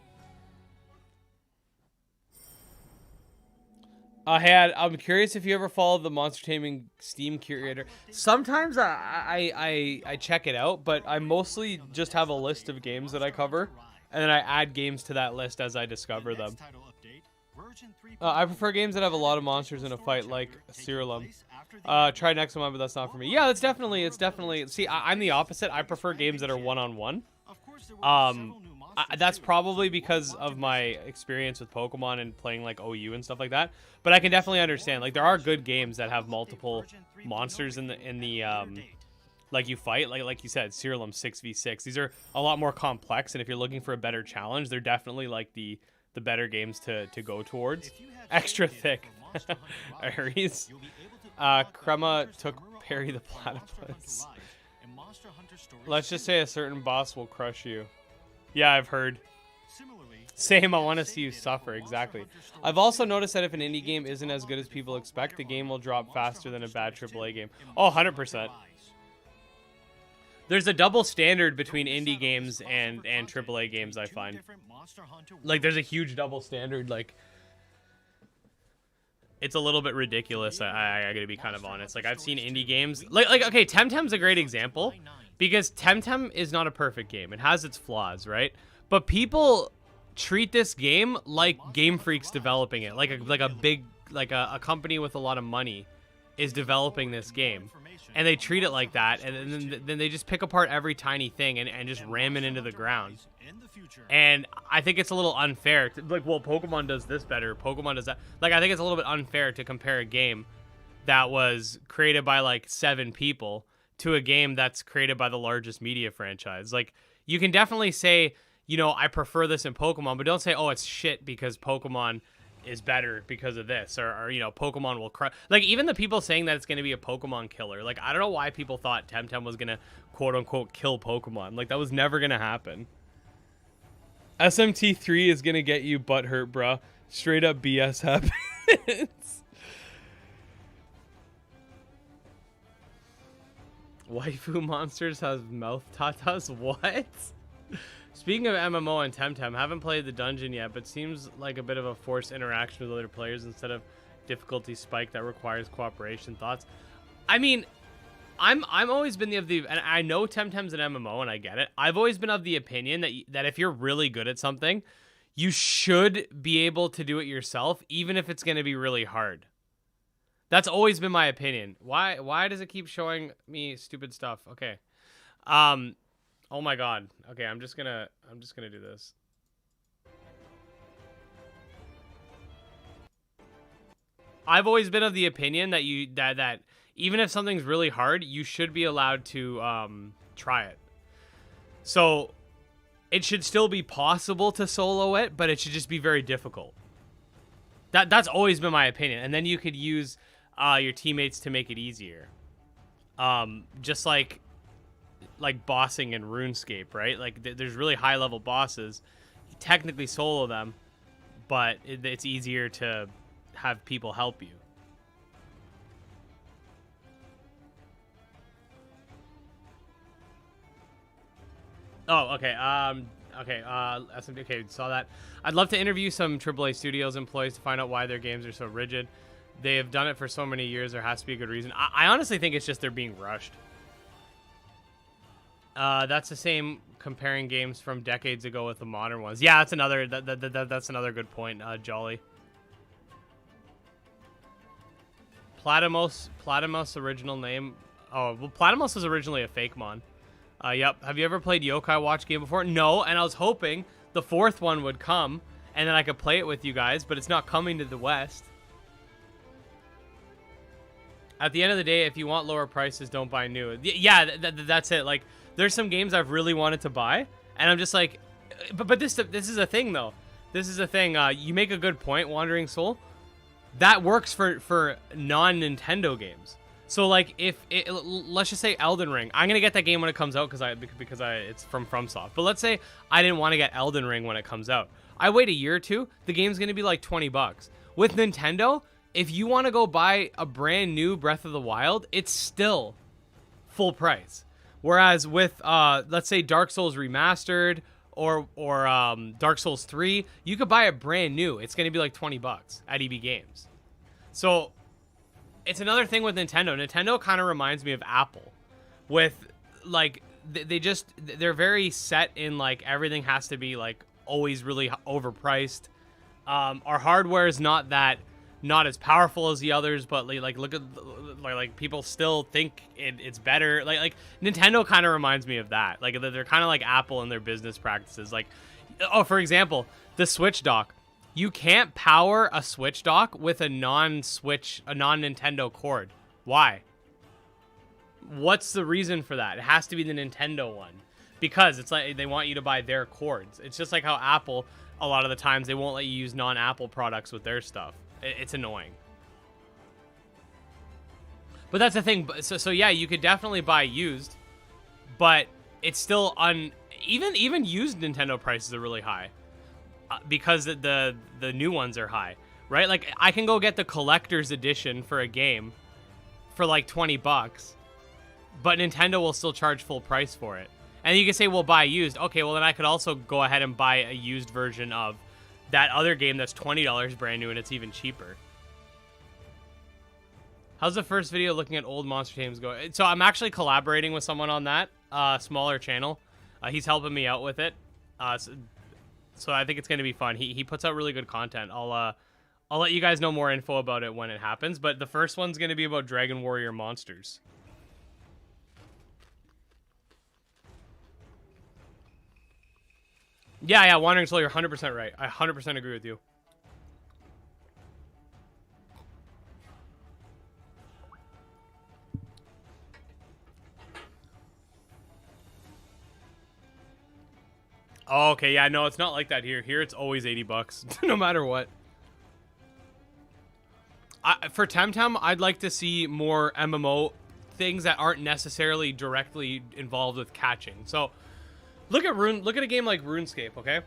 I'm curious if you ever followed the Monster Taming Steam curator. Sometimes I check it out, but I mostly just have a list of games that I cover, and then I add games to that list as I discover them. I prefer games that have a lot of monsters in a fight, like Cerulean. Try Nexomon, but that's not for me. Yeah, it's definitely. See, I'm the opposite. I prefer games that are one-on-one. That's probably because of my experience with Pokemon and playing like OU and stuff like that. But I can definitely understand. Like, there are good games that have multiple monsters in the like you fight. Like you said, Cerulean 6v6. These are a lot more complex, and if you're looking for a better challenge, they're definitely like the better games to go towards. Extra thick. Aries. Crema took Perry the Platypus. Let's just say a certain boss will crush you. Yeah, I've heard. Same, I want to see you suffer, exactly. I've also noticed that if an indie game isn't as good as people expect, the game will drop faster than a bad AAA game. Oh, 100%. There's a double standard between indie games and AAA games, I find. Like, there's a huge double standard, like... It's a little bit ridiculous, I gotta be kind of honest. Like, I've seen indie games... Like okay, Temtem's a great example, because Temtem is not a perfect game. It has its flaws, right? But people treat this game like Game Freak's developing it. Like a company with a lot of money is developing this game. And they treat it like that, and then they just pick apart every tiny thing and just ram it into the ground. And I think it's a little unfair. Like, well, Pokemon does this better. Pokemon does that. Like, I think it's a little bit unfair to compare a game that was created by, like, 7 people to a game that's created by the largest media franchise. Like, you can definitely say, you know, I prefer this in Pokemon, but don't say, oh, it's shit because Pokemon is better because of this, or you know, Pokemon will crush. Like, even the people saying that it's going to be a Pokemon killer, like, I don't know why people thought Temtem was going to quote-unquote kill Pokemon. Like, that was never going to happen. SMT3 is going to get you butthurt, bruh. Straight up BS happens. Waifu monsters have mouth tatas? What? Speaking of MMO and Temtem, haven't played the dungeon yet, but seems like a bit of a forced interaction with other players instead of difficulty spike that requires cooperation. Thoughts? I mean, I'm always been of the, and I know Temtem's an MMO and I get it. I've always been of the opinion that if you're really good at something, you should be able to do it yourself, even if it's going to be really hard. That's always been my opinion. Why does it keep showing me stupid stuff? Okay. Oh my god. Okay, I'm just gonna do this. I've always been of the opinion that that even if something's really hard, you should be allowed to try it. So it should still be possible to solo it, but it should just be very difficult. That's always been my opinion. And then you could use your teammates to make it easier. Just like bossing in RuneScape, right? Like, there's really high level bosses. You technically solo them, but it's easier to have people help you. Oh, okay. SMD, okay, saw that. I'd love to interview some AAA Studios employees to find out why their games are so rigid. They have done it for so many years. There has to be a good reason. I honestly think it's just they're being rushed. That's the same comparing games from decades ago with the modern ones. Yeah, that's another that's another good point, Jolly. Platymus original name. Oh, well, Platymus was originally a fake mon. Yep. Have you ever played Yokai Watch game before? No, and I was hoping the 4th one would come, and then I could play it with you guys, but it's not coming to the West. At the end of the day, if you want lower prices, don't buy new. Yeah, that's it. Like, there's some games I've really wanted to buy, and I'm just like, but this is a thing, though. This is a thing. You make a good point, Wandering Soul. That works for non-Nintendo games. So, like, let's just say Elden Ring. I'm gonna get that game when it comes out because it's from FromSoft. But let's say I didn't want to get Elden Ring when it comes out. I wait a year or two. The game's gonna be like $20. With Nintendo, if you want to go buy a brand new Breath of the Wild, it's still full price. Whereas with let's say Dark Souls Remastered or Dark Souls 3, you could buy it brand new. It's gonna be like $20 at EB Games. So it's another thing with Nintendo. Nintendo kind of reminds me of Apple, with like they're very set in like everything has to be like always really overpriced. Our hardware is not as powerful as the others, but like look at like people still think it's better. Like Nintendo kind of reminds me of that. Like they're kind of like Apple in their business practices. Like, oh, for example, the Switch dock. You can't power a Switch dock with a non-Nintendo cord. Why? What's the reason for that? It has to be the Nintendo one. Because it's like they want you to buy their cords. It's just like how Apple, a lot of the times, they won't let you use non-Apple products with their stuff. It's annoying. But that's the thing. So yeah, you could definitely buy used, but it's still even used Nintendo prices are really high because the new ones are high, right? Like I can go get the collector's edition for a game for like $20, but Nintendo will still charge full price for it. And you can say, well, buy used. Okay, well, then I could also go ahead and buy a used version of that other game that's $20 brand new and it's even cheaper. How's the first video looking at old Monster Tames go? So I'm actually collaborating with someone on that, smaller channel. He's helping me out with it. So I think it's going to be fun. He puts out really good content. I'll let you guys know more info about it when it happens. But the first one's going to be about Dragon Warrior monsters. Yeah, Wandering Soul, you're 100% right. I 100% agree with you. Oh, okay, yeah, no, it's not like that here. Here, it's always $80, no matter what. For Temtem, I'd like to see more MMO things that aren't necessarily directly involved with catching. So, look at a game like RuneScape, okay?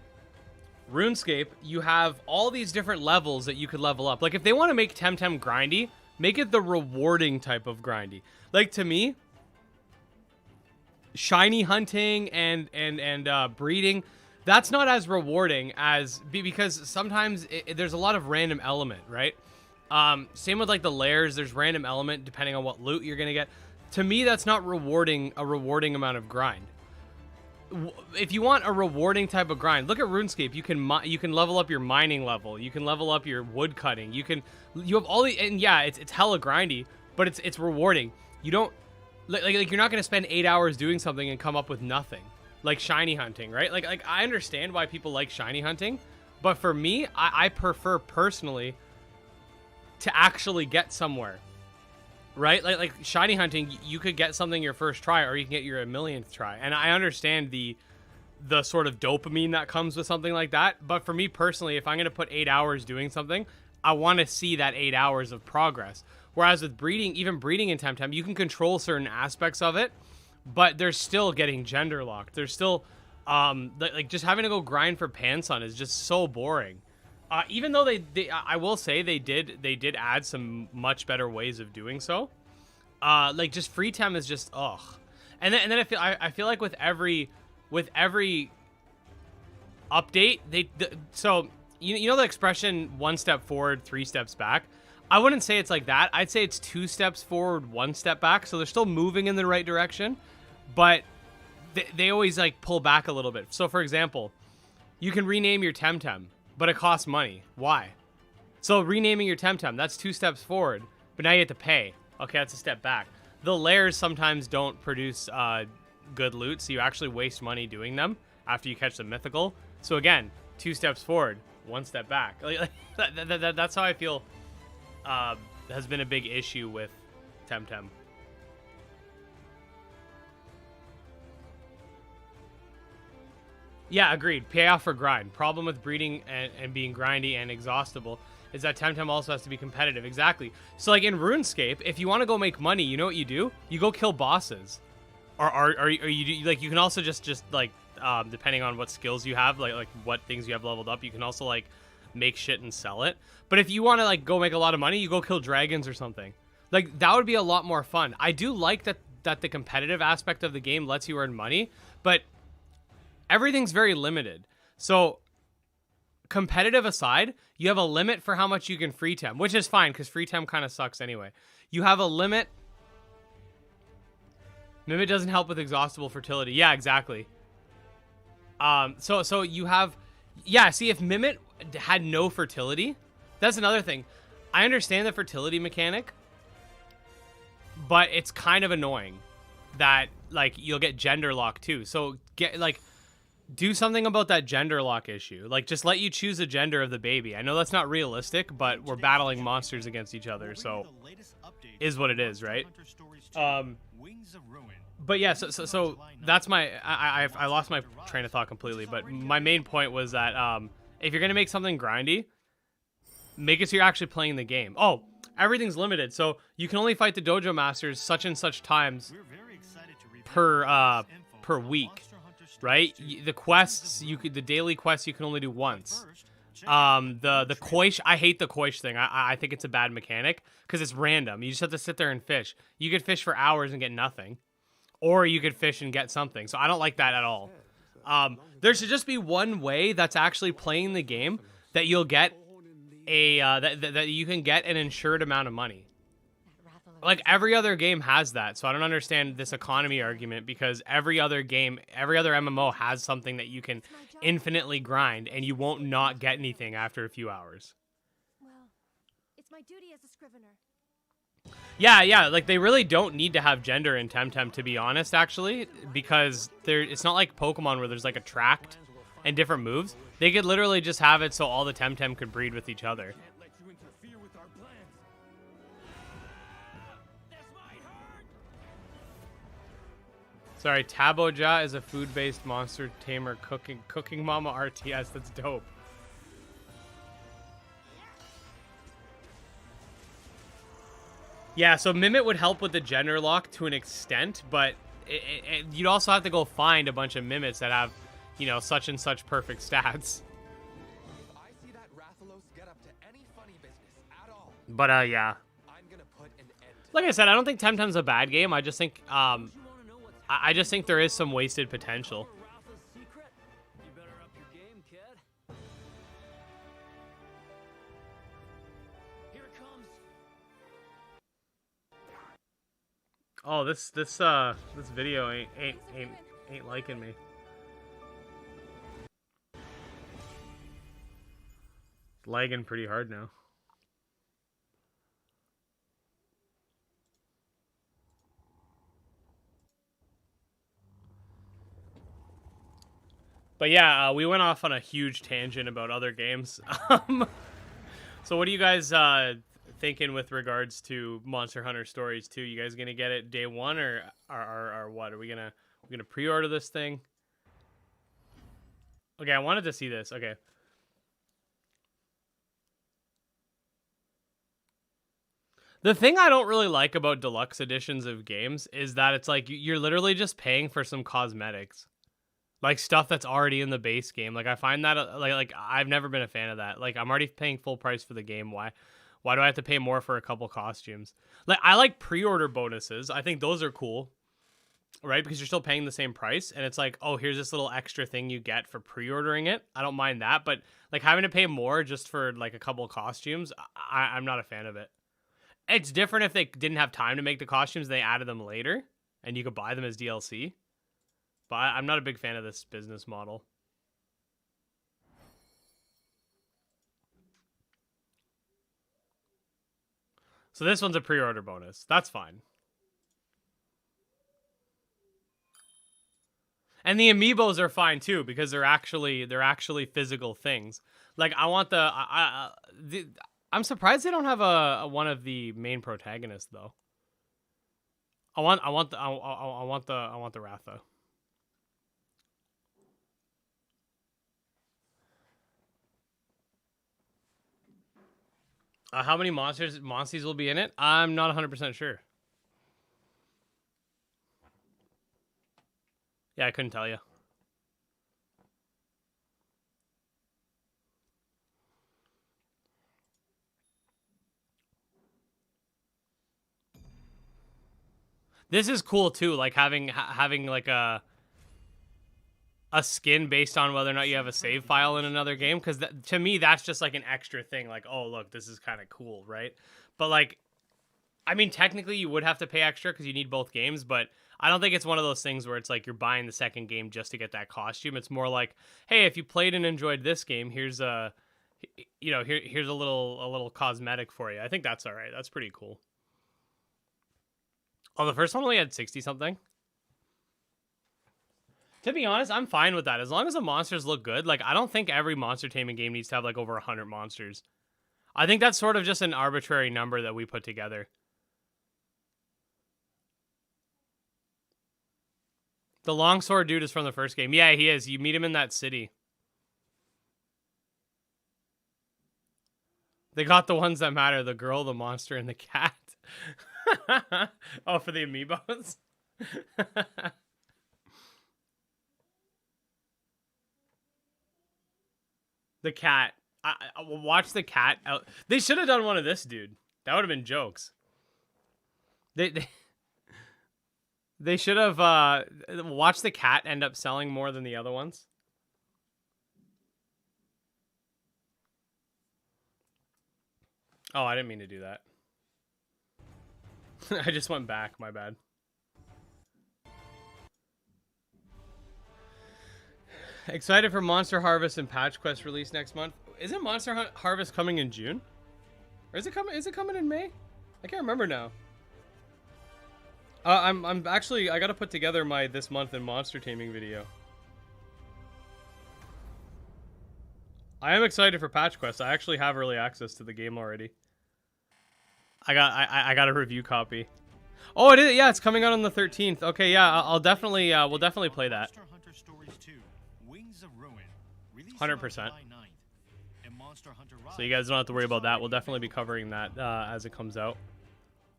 RuneScape, you have all these different levels that you could level up. Like, if they want to make Temtem grindy, make it the rewarding type of grindy. Like, to me, shiny hunting and breeding, that's not as rewarding because sometimes there's a lot of random element, right? Same with, like, the lairs. There's random element depending on what loot you're going to get. To me, that's not a rewarding amount of grind. If you want a rewarding type of grind, look at RuneScape. You can level up your mining level. You can level up your wood cutting. You have all the, and yeah, it's hella grindy, but it's rewarding. You don't like you're not gonna spend 8 hours doing something and come up with nothing. Like shiny hunting, right? Like I understand why people like shiny hunting, but for me, I prefer personally to actually get somewhere. Right? Like shiny hunting, you could get something your first try, or you can get your 1,000,000th try. And I understand the sort of dopamine that comes with something like that. But for me personally, if I'm going to put 8 hours doing something, I want to see that 8 hours of progress. Whereas with breeding, even breeding in Temtem, you can control certain aspects of it, but they're still getting gender locked. They're still, like just having to go grind for Pansun is just so boring. Even though I will say they did add some much better ways of doing so. Like just free tem is just ugh. And then I feel like with every update so you know the expression 1 step forward, 3 steps back. I wouldn't say it's like that. I'd say it's 2 steps forward, 1 step back. So they're still moving in the right direction, but they always like pull back a little bit. So for example, you can rename your Temtem, but it costs money. Why? So renaming your Temtem, that's 2 steps forward, but now you have to pay. Okay, that's a step back. The lairs sometimes don't produce good loot, so you actually waste money doing them after you catch the mythical. So again, 2 steps forward, 1 step back. That's how I feel has been a big issue with Temtem. Yeah, agreed. Payoff for grind. Problem with breeding and being grindy and exhaustible is that Temtem also has to be competitive. Exactly. So like in RuneScape, if you want to go make money, you know what you do? You go kill bosses. Or you like you can also just like depending on what skills you have, like what things you have leveled up, you can also like make shit and sell it. But if you want to like go make a lot of money, you go kill dragons or something. Like that would be a lot more fun. I do like that the competitive aspect of the game lets you earn money, but everything's very limited. So competitive aside, you have a limit for how much you can free tem, which is fine because free tem kind of sucks anyway. You have a limit. Mimit doesn't help with exhaustible fertility. Yeah, exactly. So you have, yeah, see if Mimit had no fertility. That's another thing. I understand the fertility mechanic, but it's kind of annoying that like you'll get gender lock too. So do something about that gender lock issue. Like just let you choose the gender of the baby. I know that's not realistic, but we're battling monsters against each other, so is what it is, right? But yeah, so that's my I lost my train of thought completely, but my main point was that if you're gonna make something grindy, make it so you're actually playing the game. Oh, everything's limited, so you can only fight the dojo masters such and such times per week, right? The quests the daily quests you can only do once. The koish, I hate the koish thing. I think it's a bad mechanic because it's random. You just have to sit there and fish. You could fish for hours and get nothing, or you could fish and get something. So I don't like that at all. There should just be one way that's actually playing the game that you'll get that you can get an insured amount of money. Like every other game has that, so I don't understand this economy argument because every other game, every other MMO has something that you can infinitely grind and you won't not get anything after a few hours. Well, it's my duty as a scrivener. Yeah, like they really don't need to have gender in Temtem, to be honest, actually, because it's not like Pokemon where there's like a tract and different moves. They could literally just have it so all the Temtem could breed with each other. Sorry, Taboja is a food-based monster tamer cooking mama RTS. That's dope. Yeah, so Mimit would help with the gender lock to an extent, but you'd also have to go find a bunch of Mimits that have, you know, such and such perfect stats. But yeah. Like I said, I don't think Temtem's a bad game. I just think I just think there is some wasted potential. Oh, this video ain't liking me. It's lagging pretty hard now. But yeah, we went off on a huge tangent about other games. So what are you guys thinking with regards to Monster Hunter Stories 2? You guys gonna get it day one or what? Are we gonna pre-order this thing? Okay, I wanted to see this. Okay. The thing I don't really like about deluxe editions of games is that it's like you're literally just paying for some cosmetics. Like stuff that's already in the base game. Like I find that like I've never been a fan of that. Like I'm already paying full price for the game. Why do I have to pay more for a couple costumes? Like I like pre-order bonuses. I think those are cool. Right? Because you're still paying the same price and it's like, "Oh, here's this little extra thing you get for pre-ordering it." I don't mind that, but like having to pay more just for like a couple costumes, I'm not a fan of it. It's different if they didn't have time to make the costumes, they added them later and you could buy them as DLC. But I'm not a big fan of this business model. So this one's a pre-order bonus. That's fine. And the amiibos are fine too because they're actually physical things. Like I want I'm surprised they don't have a one of the main protagonists though. I want the Ratha. How many monsters will be in it? I'm not 100% sure. Yeah, I couldn't tell you. This is cool too, like having like a skin based on whether or not you have a save file in another game, because to me that's just like an extra thing, like, oh look, this is kind of cool, right? But like, I mean, technically you would have to pay extra because you need both games, but I don't think it's one of those things where it's like you're buying the second game just to get that costume. It's more like, hey, if you played and enjoyed this game, here's a you know, here's a little cosmetic for you. I think that's all right. That's pretty cool. Oh, the first one only had 60 something. To be honest, I'm fine with that as long as the monsters look good. Like, I don't think every monster taming game needs to have like over 100 monsters. I think that's sort of just an arbitrary number that we put together. The longsword dude is from the first game. Yeah, he is. You meet him in that city. They got the ones that matter. The girl, the monster, and the cat. Oh, for the amiibos? The cat. I watch the cat out. They should have done one of this, dude. That would have been jokes. They should have watched the cat end up selling more than the other ones. Oh, I didn't mean to do that. I just went back, my bad. Excited for Monster Harvest and Patch Quest release next month. Isn't Monster Harvest coming in June? Or is it coming in May? I can't remember now. I'm actually, I gotta put together my this month in monster taming video. I am excited for Patch Quest. I actually have early access to the game already. I got a review copy. Oh, it is. Yeah, it's coming out on the 13th. Okay, yeah, I'll definitely we'll definitely play that. 100%. So you guys don't have to worry about that. We'll definitely be covering that as it comes out.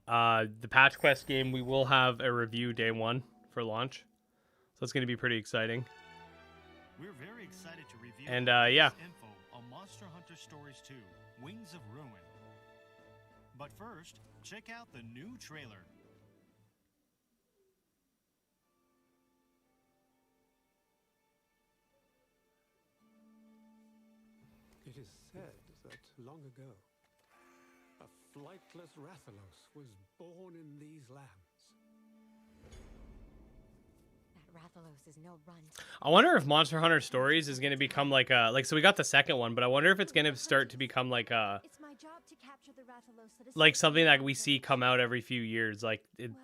The Patch Quest game, we will have a review day one for launch, so it's going to be pretty exciting. We're very excited to review and yeah. Info on Monster Hunter Stories 2: Wings of Ruin. But first, check out the new trailer. It is said that long ago, a flightless Rathalos was born in these lands. That Rathalos is no run. I wonder if Monster Hunter Stories is going to become like a so we got the second one, but I wonder if it's going to start to become like a something that we see come out every few years. Like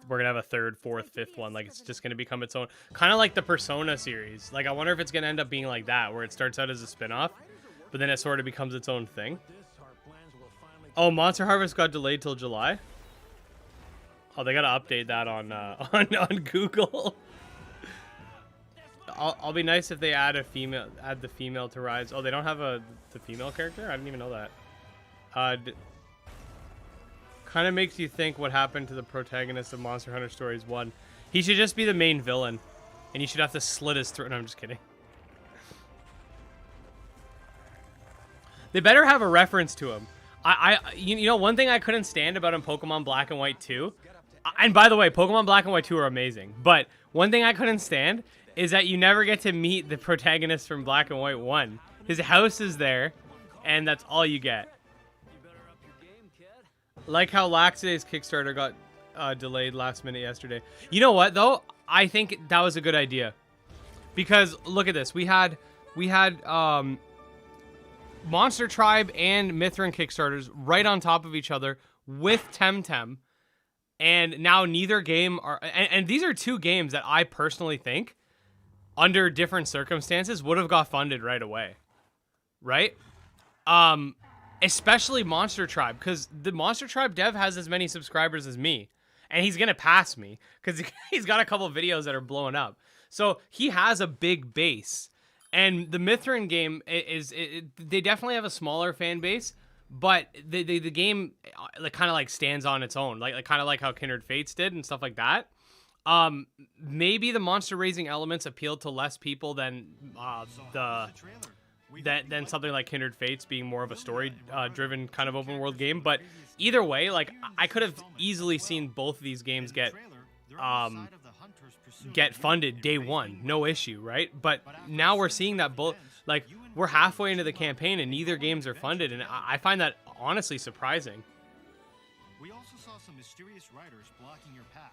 we're gonna have a third, fourth, fifth one. Like it's just going to become its own, kind of like the Persona series. Like I wonder if it's going to end up being like that, where it starts out as a spin-off, but then it sort of becomes its own thing. Oh, Monster Harvest got delayed till July. Oh, they gotta update that on Google. I'll be nice if they add the female to Rise. Oh, they don't have the female character? I didn't even know that. Kind of makes you think what happened to the protagonist of Monster Hunter Stories 1. He should just be the main villain, and you should have to slit his throat. No, I'm just kidding. They better have a reference to him. You know, one thing I couldn't stand about in Pokemon Black and White 2, and by the way, Pokemon Black and White 2 are amazing, but one thing I couldn't stand is that you never get to meet the protagonist from Black and White 1. His house is there, and that's all you get. Like how Laxiday's Kickstarter got delayed last minute yesterday. You know what, though? I think that was a good idea. Because, look at this. We had Monster Tribe and Mithrin Kickstarters right on top of each other with Temtem. And now neither game are... And these are two games that I personally think, under different circumstances, would have got funded right away. Right? Especially Monster Tribe, because the Monster Tribe dev has as many subscribers as me. And he's going to pass me, because he's got a couple videos that are blowing up. So he has a big base. And the Mithrin game they definitely have a smaller fan base, but the game kind of like stands on its own, like kind of like how Kindred Fates did and stuff like that. Maybe the monster raising elements appeal to less people than than something like Kindred Fates being more of a story driven kind of open world game. But either way, like I could have easily seen both of these games get funded day one, no issue, right? But now we're seeing that both, like, we're halfway into the campaign and neither games are funded, and I find that honestly surprising. We also saw some mysterious riders blocking your path.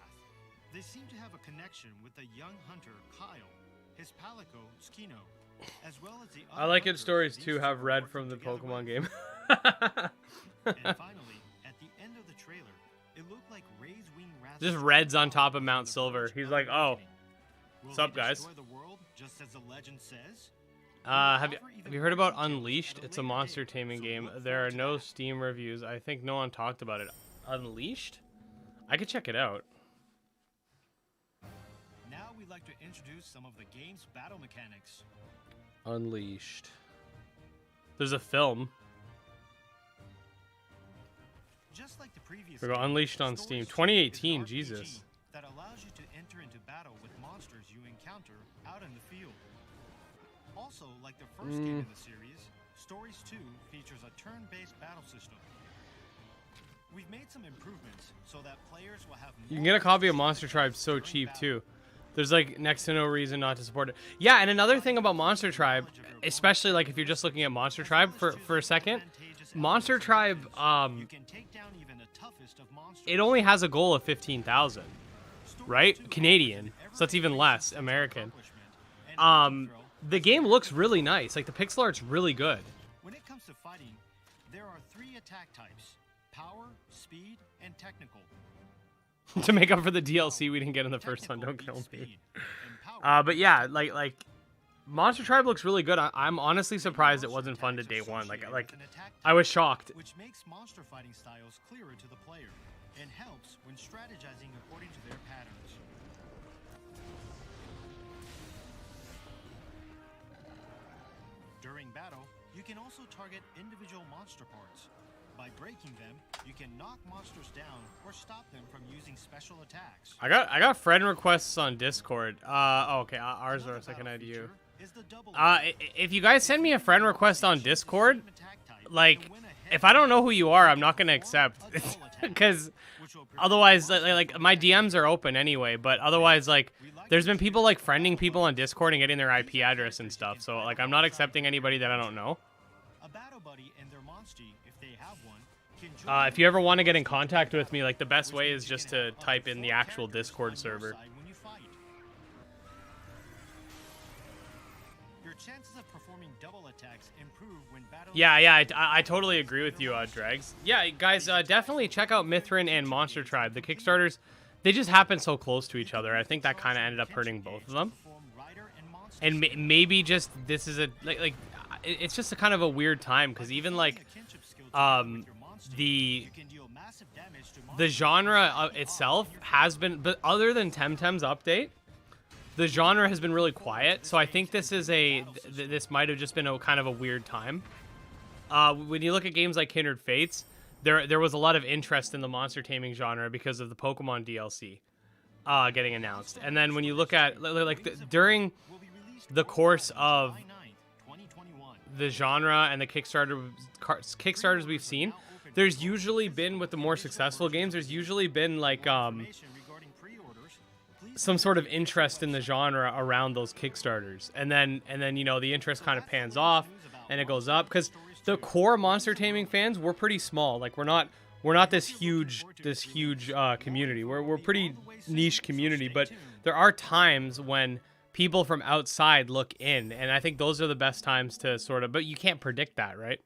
They seem to have a connection with the young hunter Kyle, his palico Skino, as well as the I other like it hunters stories these too two have are red working from the together Pokemon with. game. And finally, at the end of the trailer, it looked like Ray's wing Just Red's on top of Mount Silver. He's like, oh, what's up, guys? The world, just as the legend says? Have you heard about Unleashed? It's a monster taming game. There are no Steam reviews. I think no one talked about it. Unleashed? I could check it out. Now we'd like to introduce some of the game's battle mechanics. Unleashed. There's a film. Just like the previous We go game, Unleashed on Stories Steam. 2 is an 2018, RPG Jesus. that allows you to enter into battle with monsters you encounter out in the field. Also, like the first game in the series, Stories 2 features a turn-based battle system. We've made some improvements so that players will have You can get a copy of Monster Tribe so cheap too. There's like next to no reason not to support it. Yeah, and another thing about Monster Tribe, especially like if you're just looking at Monster Tribe for a second, Monster Tribe it only has a goal of 15,000, right? Canadian. So that's even less American. The game looks really nice. Like the pixel art's really good. When it comes to fighting, there are 3 attack types: power, speed, and technical. To make up for the DLC we didn't get in the first one, don't kill me. But yeah, like Monster Tribe looks really good. I'm honestly surprised it wasn't funded day one. Like I was shocked. Which makes monster fighting styles clearer to the player and helps when strategizing according to their patterns. During battle, you can also target individual monster parts. By breaking them, you can knock monsters down or stop them from using special attacks. I got friend requests on Discord. Oh, okay, ours are a second ID. If you guys send me a friend request on Discord, like, if I don't know who you are, I'm not gonna accept, because otherwise, like my DMs are open anyway. But otherwise, like, there's been people like friending people on Discord and getting their IP address and stuff. So like, I'm not accepting anybody that I don't know. A battle buddy and their monstie, if they have one, can join If you ever want to get in contact with me, like the best way is just to type in the actual Discord server. when you fight. Your chances of performing double attacks improve when battling. Yeah, I totally agree with you, Dregs. Yeah, guys, definitely check out Mithrin and Monster Tribe. The Kickstarters, they just happen so close to each other. I think that kind of ended up hurting both of them. And maybe just this is a like it's just a kind of a weird time, because even like the genre itself has been, but other than Temtem's update, the genre has been really quiet. So I think this is this might have just been a kind of a weird time. When you look at games like Kindred Fates, there was a lot of interest in the monster taming genre because of the Pokemon DLC getting announced. And then when you look at during the course of the genre and the Kickstarters we've seen, there's usually been, with the more successful games, there's usually been like some sort of interest in the genre around those Kickstarters, and then you know the interest kind of pans off and it goes up, because the core monster taming fans, we're pretty small. Like we're not this huge community. We're pretty niche community, but there are times when people from outside look in, and I think those are the best times to sort of, but you can't predict that, right?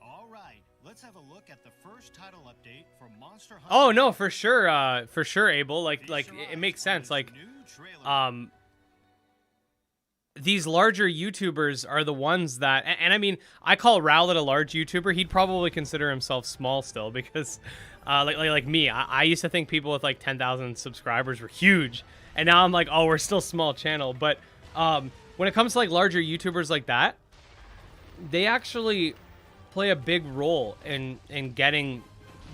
All right, let's have a look at the first title update for Monster Hunter. Oh no, for sure, Abel. Like it makes sense. Like, these larger YouTubers are the ones that, and I mean, I call Rowlet a large YouTuber. He'd probably consider himself small still, because, like me, I used to think people with like 10,000 subscribers were huge, and now I'm like, oh, we're still a small channel. But when it comes to like larger YouTubers like that, they actually play a big role in getting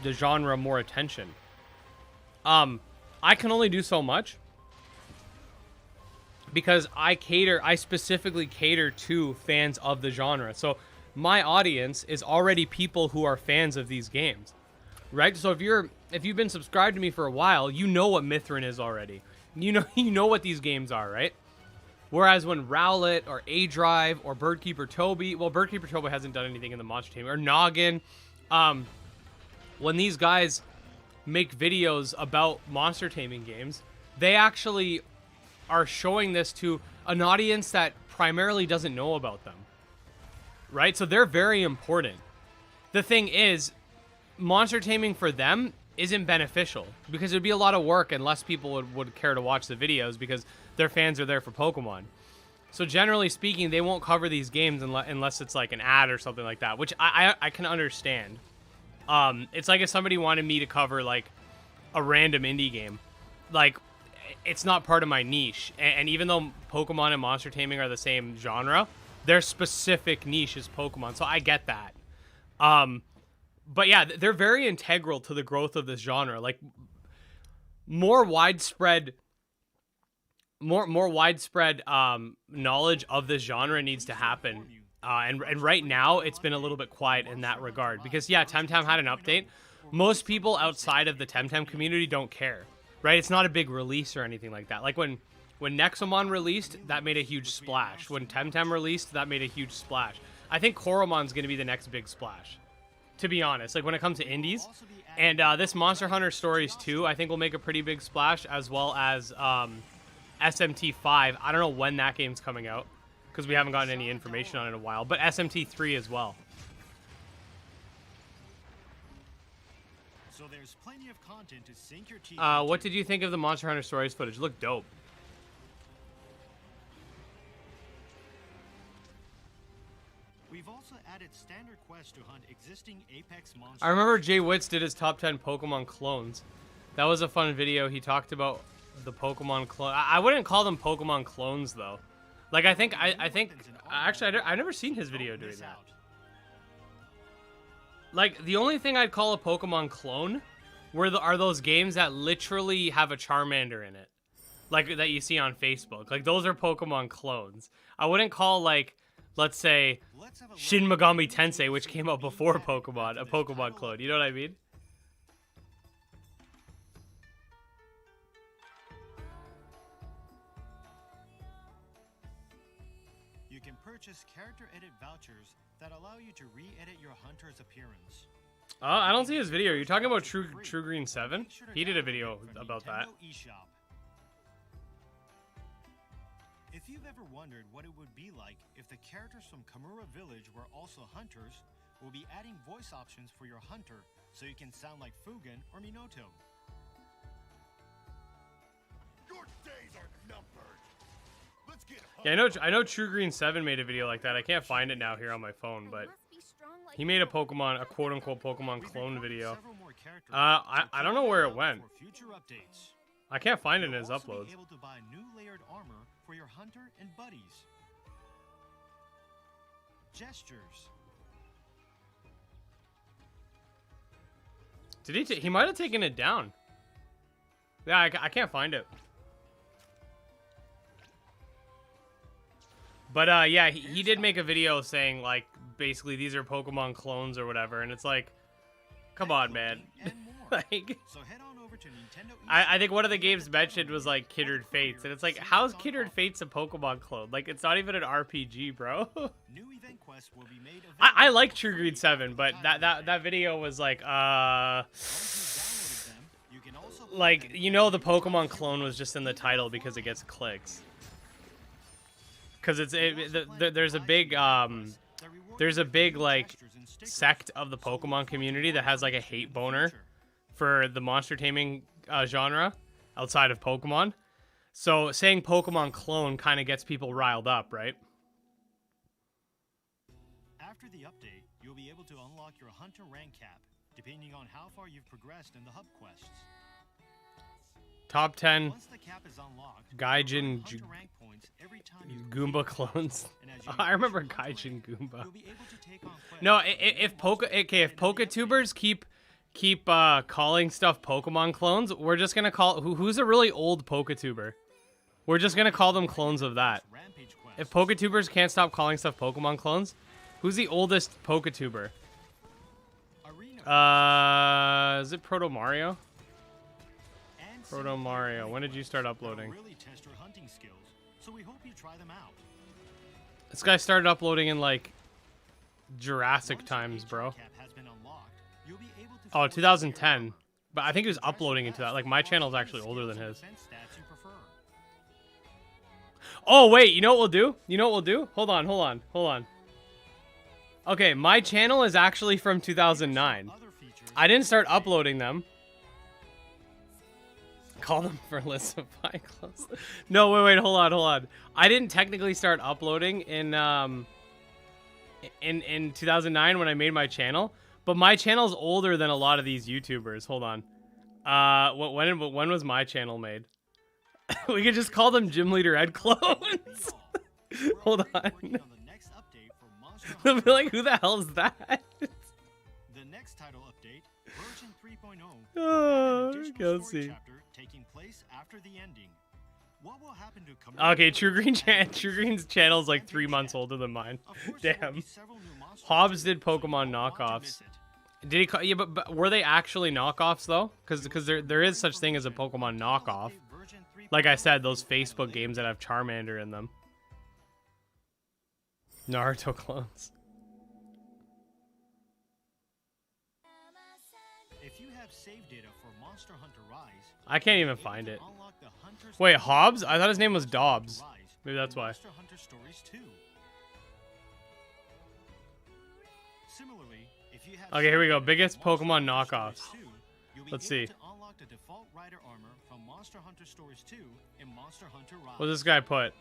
the genre more attention. I can only do so much, because I specifically cater to fans of the genre. So my audience is already people who are fans of these games, right? So if you've been subscribed to me for a while, you know what Mithrin is already. You know what these games are, right? Whereas when Rowlet or A-Drive or Birdkeeper Toby, well, Birdkeeper Toby hasn't done anything in the monster team, or Noggin, when these guys make videos about monster taming games, they actually are showing this to an audience that primarily doesn't know about them, right? So they're very important. The thing is, monster taming for them isn't beneficial because it would be a lot of work and less people would care to watch the videos because their fans are there for Pokemon. So generally speaking, they won't cover these games unless it's like an ad or something like that, which I can understand. It's like if somebody wanted me to cover like a random indie game, like it's not part of my niche. And even though Pokemon and monster taming are the same genre, their specific niche is Pokemon. So I get that. But yeah, they're very integral to the growth of this genre. Like more widespread knowledge of this genre needs to happen. And right now, it's been a little bit quiet in that regard. Because, yeah, Temtem had an update. Most people outside of the Temtem community don't care, right? It's not a big release or anything like that. Like, when Nexomon released, that made a huge splash. When Temtem released, that made a huge splash. I think Coromon's going to be the next big splash, to be honest. Like, when it comes to indies. And this Monster Hunter Stories 2, I think will make a pretty big splash, as well as SMT5. I don't know when that game's coming out, because we haven't gotten any information on it in a while. But SMT3 as well. So there's plenty of content to sink your teeth What did you think of the Monster Hunter Stories footage? It looked dope. We've also added standard quests to hunt existing Apex monsters. I remember Jay Witz did his top 10 Pokemon clones. That was a fun video. He talked about the Pokemon clone. I wouldn't call them Pokemon clones though. Like I think actually I've never seen his video doing that. Like the only thing I'd call a Pokemon clone are those games that literally have a Charmander in it, like that you see on Facebook. Like those are Pokemon clones. I wouldn't call, like, let's say Shin Megami Tensei, which came out before Pokemon, a Pokemon clone. You know what I mean? You can purchase character edit vouchers that allow you to re-edit your hunter's appearance. I don't see his video. You're talking about True Green 7? He did a video about that. eShop. If you've ever wondered what it would be like if the characters from Kamura Village were also hunters, we'll be adding voice options for your hunter so you can sound like Fugen or Minoto. Your days are numbered. Let's get Yeah, I know True Green 7 made a video like that. I can't find it now here on my phone, but he made a quote-unquote Pokemon clone video. I don't know where it went. I can't find it in his uploads. Be able to buy new layered armor for your hunter and buddies. Gestures. Did he might have taken it down. Yeah, I can't find it. But yeah, he did make a video saying, like, basically these are Pokemon clones or whatever, and it's like, come on, man. Like, I think one of the games mentioned was like Kindred Fates, and it's like, how's Kindred Fates a Pokemon clone? Like, it's not even an RPG, bro. I like True Green 7, but that video was like, like, you know, the Pokemon clone was just in the title because it gets clicks. Because there's a big like sect of the Pokemon community that has like a hate boner for the monster taming genre outside of Pokemon. So saying Pokemon clone kind of gets people riled up, right? After the update, you'll be able to unlock your hunter rank cap, depending on how far you've progressed in the hub quests. Top 10 Once the cap is unlocked, Gaijin hunter rank points every time you Goomba clones. I remember Gaijin Goomba. you'll be able to take on quests. No, if Poketubers keep calling stuff Pokemon clones, we're just gonna call who's a really old Poketuber. We're just gonna call them clones of that. If Poketubers can't stop calling stuff Pokemon clones, who's the oldest Poketuber? Is it Proto Mario? Proto Mario. When did you start uploading? Really test your hunting skills, so we hope you try them out. This guy started uploading in like Jurassic times, bro. Oh, 2010. But I think he was uploading into that. Like, my channel is actually older than his. Oh, wait, you know what we'll do? You know what we'll do? Hold on. Okay, my channel is actually from 2009. I didn't start uploading them. Call them for lists of fine clothes. No, wait, hold on. I didn't technically start uploading in 2009 when I made my channel, but my channel's older than a lot of these YouTubers. Hold on. When was my channel made? We could just call them Gym Leader Ed clones. Hold on. They'll be like, who the hell is that? The next title update, version 3.0. Oh, okay, let's see. Chapter taking place after the ending. What will happen to Okay, True Green's channel is like 3 months older than mine. Damn. Hobbs did Pokemon knockoffs. Did he? Yeah, but were they actually knockoffs though? Because there is such thing as a Pokemon knockoff. Like I said, those Facebook games that have Charmander in them. Naruto clones. If you have save data for Monster Hunter Rise, I can't even find it. Wait, Hobbs? I thought his name was Dobbs. Maybe that's why. Monster Hunter Stories 2. Similarly, if you have Okay, here we go. Biggest Pokemon knockoffs. Let's see. unlock the default rider armor from Monster Hunter Stories 2 in Monster Hunter Rise. What does this guy put?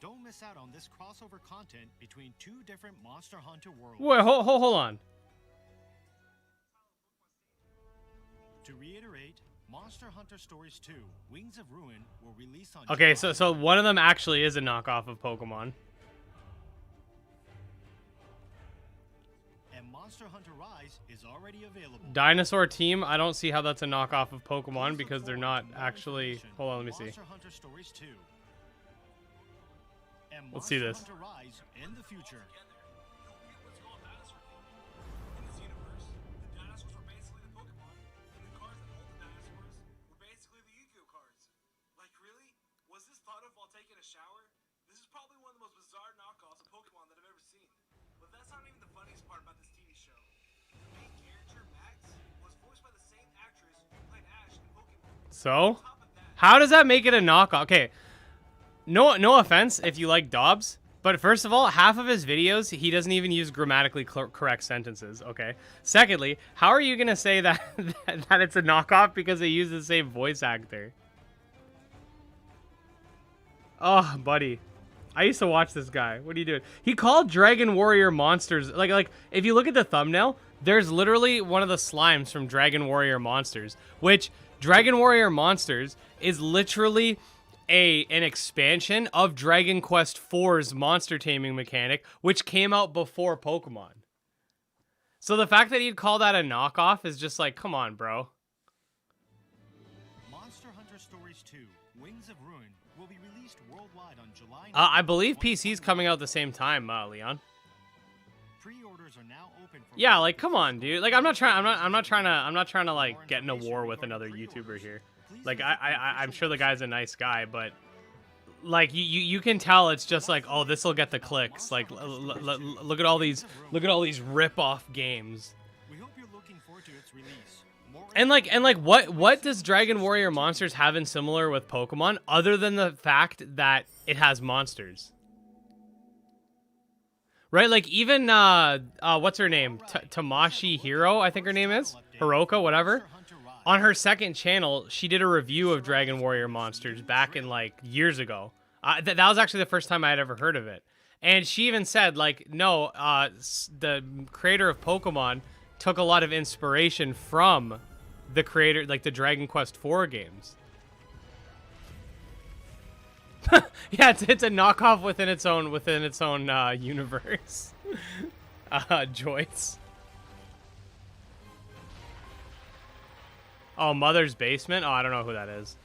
Don't miss out on this crossover content between two different Monster Hunter worlds. Wait, hold on. To reiterate, Monster Hunter Stories 2, Wings of Ruin will release on Okay, July. so one of them actually is a knockoff of Pokemon. And Monster Hunter Rise is already available. Dinosaur Team, I don't see how that's a knockoff of Pokemon because they're not actually... Hold on, let me see. Monster Hunter Stories 2. And Let's see this. Monster Hunter Rise in the future. So, how does that make it a knockoff? Okay, no offense if you like Dobbs, but first of all, half of his videos, he doesn't even use grammatically correct sentences, okay? Secondly, how are you going to say that, that it's a knockoff because they use the same voice actor? Oh, buddy. I used to watch this guy. What are you doing? He called Dragon Warrior Monsters. Like if you look at the thumbnail, there's literally one of the slimes from Dragon Warrior Monsters, which Dragon Warrior Monsters is literally an expansion of Dragon Quest IV's monster taming mechanic, which came out before Pokemon. So the fact that he'd call that a knockoff is just like, come on, bro. Monster Hunter Stories 2, Wings of Ruin will be released worldwide on July 9th. I believe PC's coming out at the same time, Leon. Pre-orders are now open for Yeah, like come on, dude. Like I'm not trying to like get in a war with another YouTuber here. Like I'm sure the guy's a nice guy, but like you can tell it's just like, oh, this will get the clicks. Like look at all these rip-off games. We hope you're looking forward to its release. And like what does Dragon Warrior Monsters have in similar with Pokemon other than the fact that it has monsters? Right, like even what's her name? Tamashi Hiro, I think her name is. Hiroka, whatever. On her second channel, she did a review of Dragon Warrior Monsters back in like years ago. That was actually the first time I had ever heard of it. And she even said like, no, the creator of Pokemon took a lot of inspiration from the creator, like the Dragon Quest IV games. Yeah, it's a knockoff within its own universe. Joyce. Oh, Mother's Basement? Oh, I don't know who that is.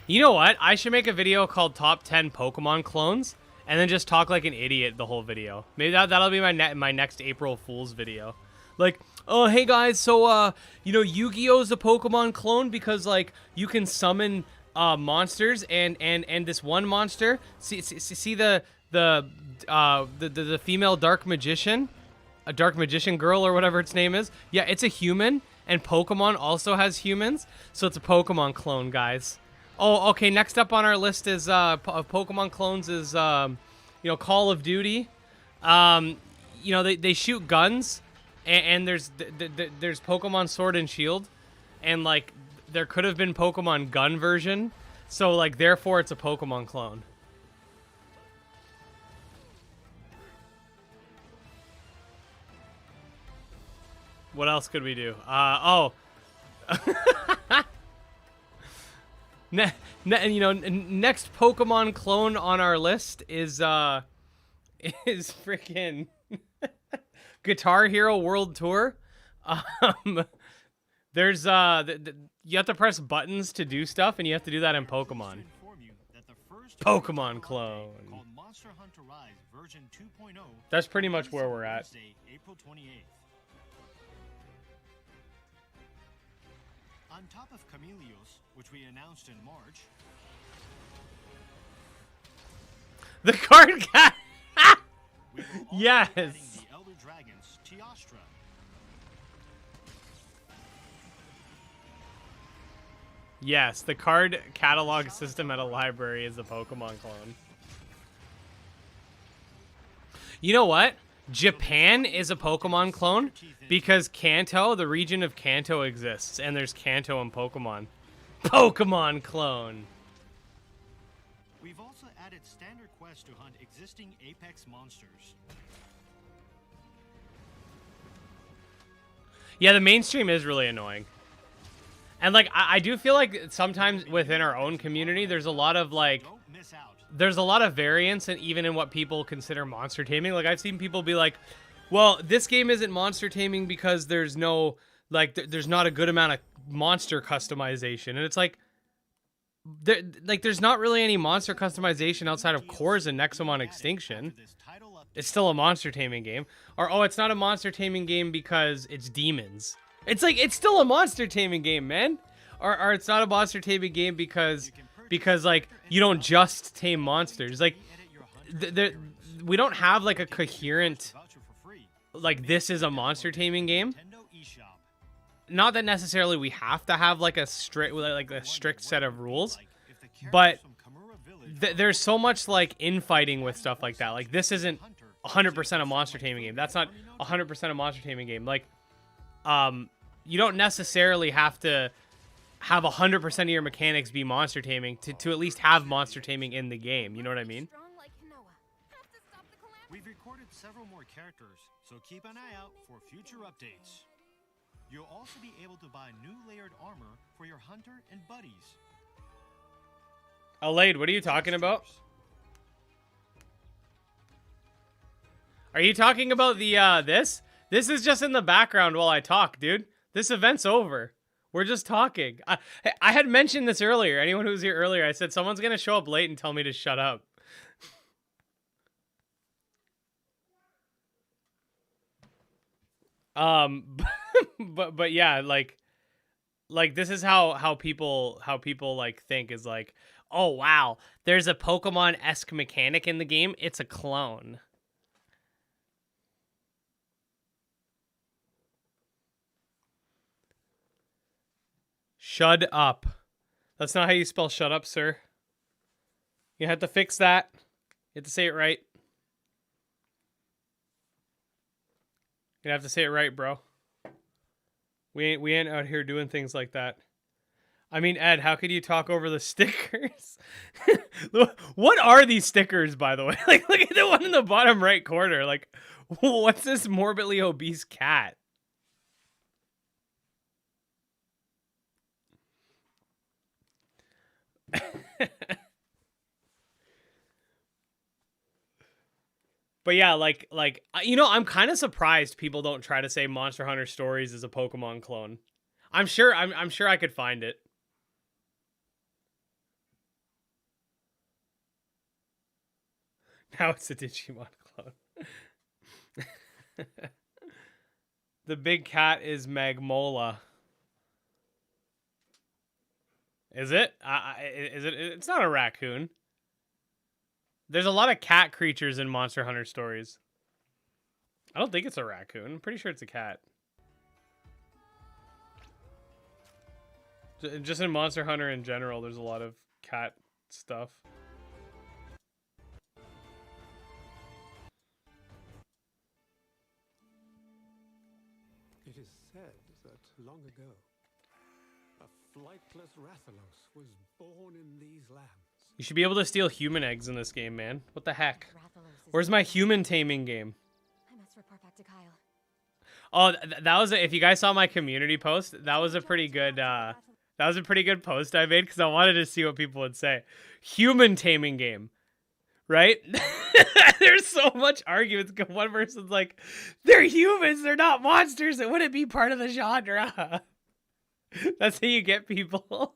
You know what? I should make a video called Top 10 Pokemon Clones and then just talk like an idiot the whole video. Maybe that'll be my next April Fool's video. Like, oh, hey guys, so, you know, Yu-Gi-Oh's a Pokemon clone because, like, you can summon, monsters and this one monster, see the female dark magician, a dark magician girl or whatever its name is. Yeah, it's a human and Pokemon also has humans, so it's a Pokemon clone, guys. Oh, okay. Next up on our list is Pokemon clones is you know, Call of Duty. You know, they shoot guns, and there's Pokemon Sword and Shield, and like there could have been Pokemon gun version, so like therefore it's a Pokemon clone. What else could we do? Oh. You know, next Pokemon clone on our list is freaking Guitar Hero World Tour. There's you have to press buttons to do stuff, and you have to do that in Pokemon. Pokemon clone. That's pretty much where we're at. April 28th. On top of Chameleos, which we announced in March, the card cat. Yes. the Elder Dragons, Teostra. Yes, the card catalog system at a library is a Pokemon clone. You know what? Japan is a Pokemon clone because Kanto, the region of Kanto exists, and there's Kanto in Pokemon. Pokemon clone. We've also added standard quests to hunt existing Apex monsters. Yeah, the mainstream is really annoying. And like I do feel like sometimes within our own community there's a lot of like there's a lot of variance, and even in what people consider monster taming. Like I've seen people be like, well, this game isn't monster taming because there's no like there's not a good amount of monster customization. And it's like there's not really any monster customization outside of cores and Nexomon Extinction. It's still a monster taming game. Or oh, it's not a monster taming game because it's demons. It's like it's still a monster taming game, man. Or it's not a monster taming game because like you don't just tame monsters. Like we don't have like a coherent like this is a monster taming game. Not that necessarily we have to have like a strict set of rules, but there's so much like infighting with stuff like that. Like this isn't 100% a monster taming game. That's not 100% a monster taming game. Like you don't necessarily have to have 100% of your mechanics be monster taming to at least have monster taming in the game. You know what I mean? We've recorded several more characters, so keep an eye out for future updates. You'll also be able to buy new layered armor for your hunter and buddies. Alade, what are you talking about? Are you talking about the this? This is just in the background while I talk, dude. This event's over. We're just talking. I had mentioned this earlier. Anyone who was here earlier, I said someone's gonna show up late and tell me to shut up. But yeah, like this is how people like think is like, oh wow, there's a Pokemon-esque mechanic in the game. It's a clone. Shut up. That's not how you spell shut up, sir. You have to fix that. You have to say it right. You have to say it right, bro. We ain't out here doing things like that. I mean, Ed, how could you talk over the stickers? What are these stickers, by the way? Like, look at the one in the bottom right corner. Like, what's this morbidly obese cat? But yeah, like you know, I'm kind of surprised people don't try to say Monster Hunter Stories is a Pokemon clone. I'm sure I could find it. Now it's a Digimon clone. The big cat is Magmola. Is it? Is it? It's not a raccoon. There's a lot of cat creatures in Monster Hunter Stories. I don't think it's a raccoon. I'm pretty sure it's a cat. Just in Monster Hunter in general, there's a lot of cat stuff. It is said that long ago, a flightless Rathalos was born in these lands. You should be able to steal human eggs in this game, man. What the heck? Where's my human taming game? I must report back to Kyle. Oh, that was if you guys saw my community post, that was a pretty good post I made because I wanted to see what people would say. Human taming game, right? There's so much arguments. One person's like, "They're humans. They're not monsters. It wouldn't be part of the genre." That's how you get people.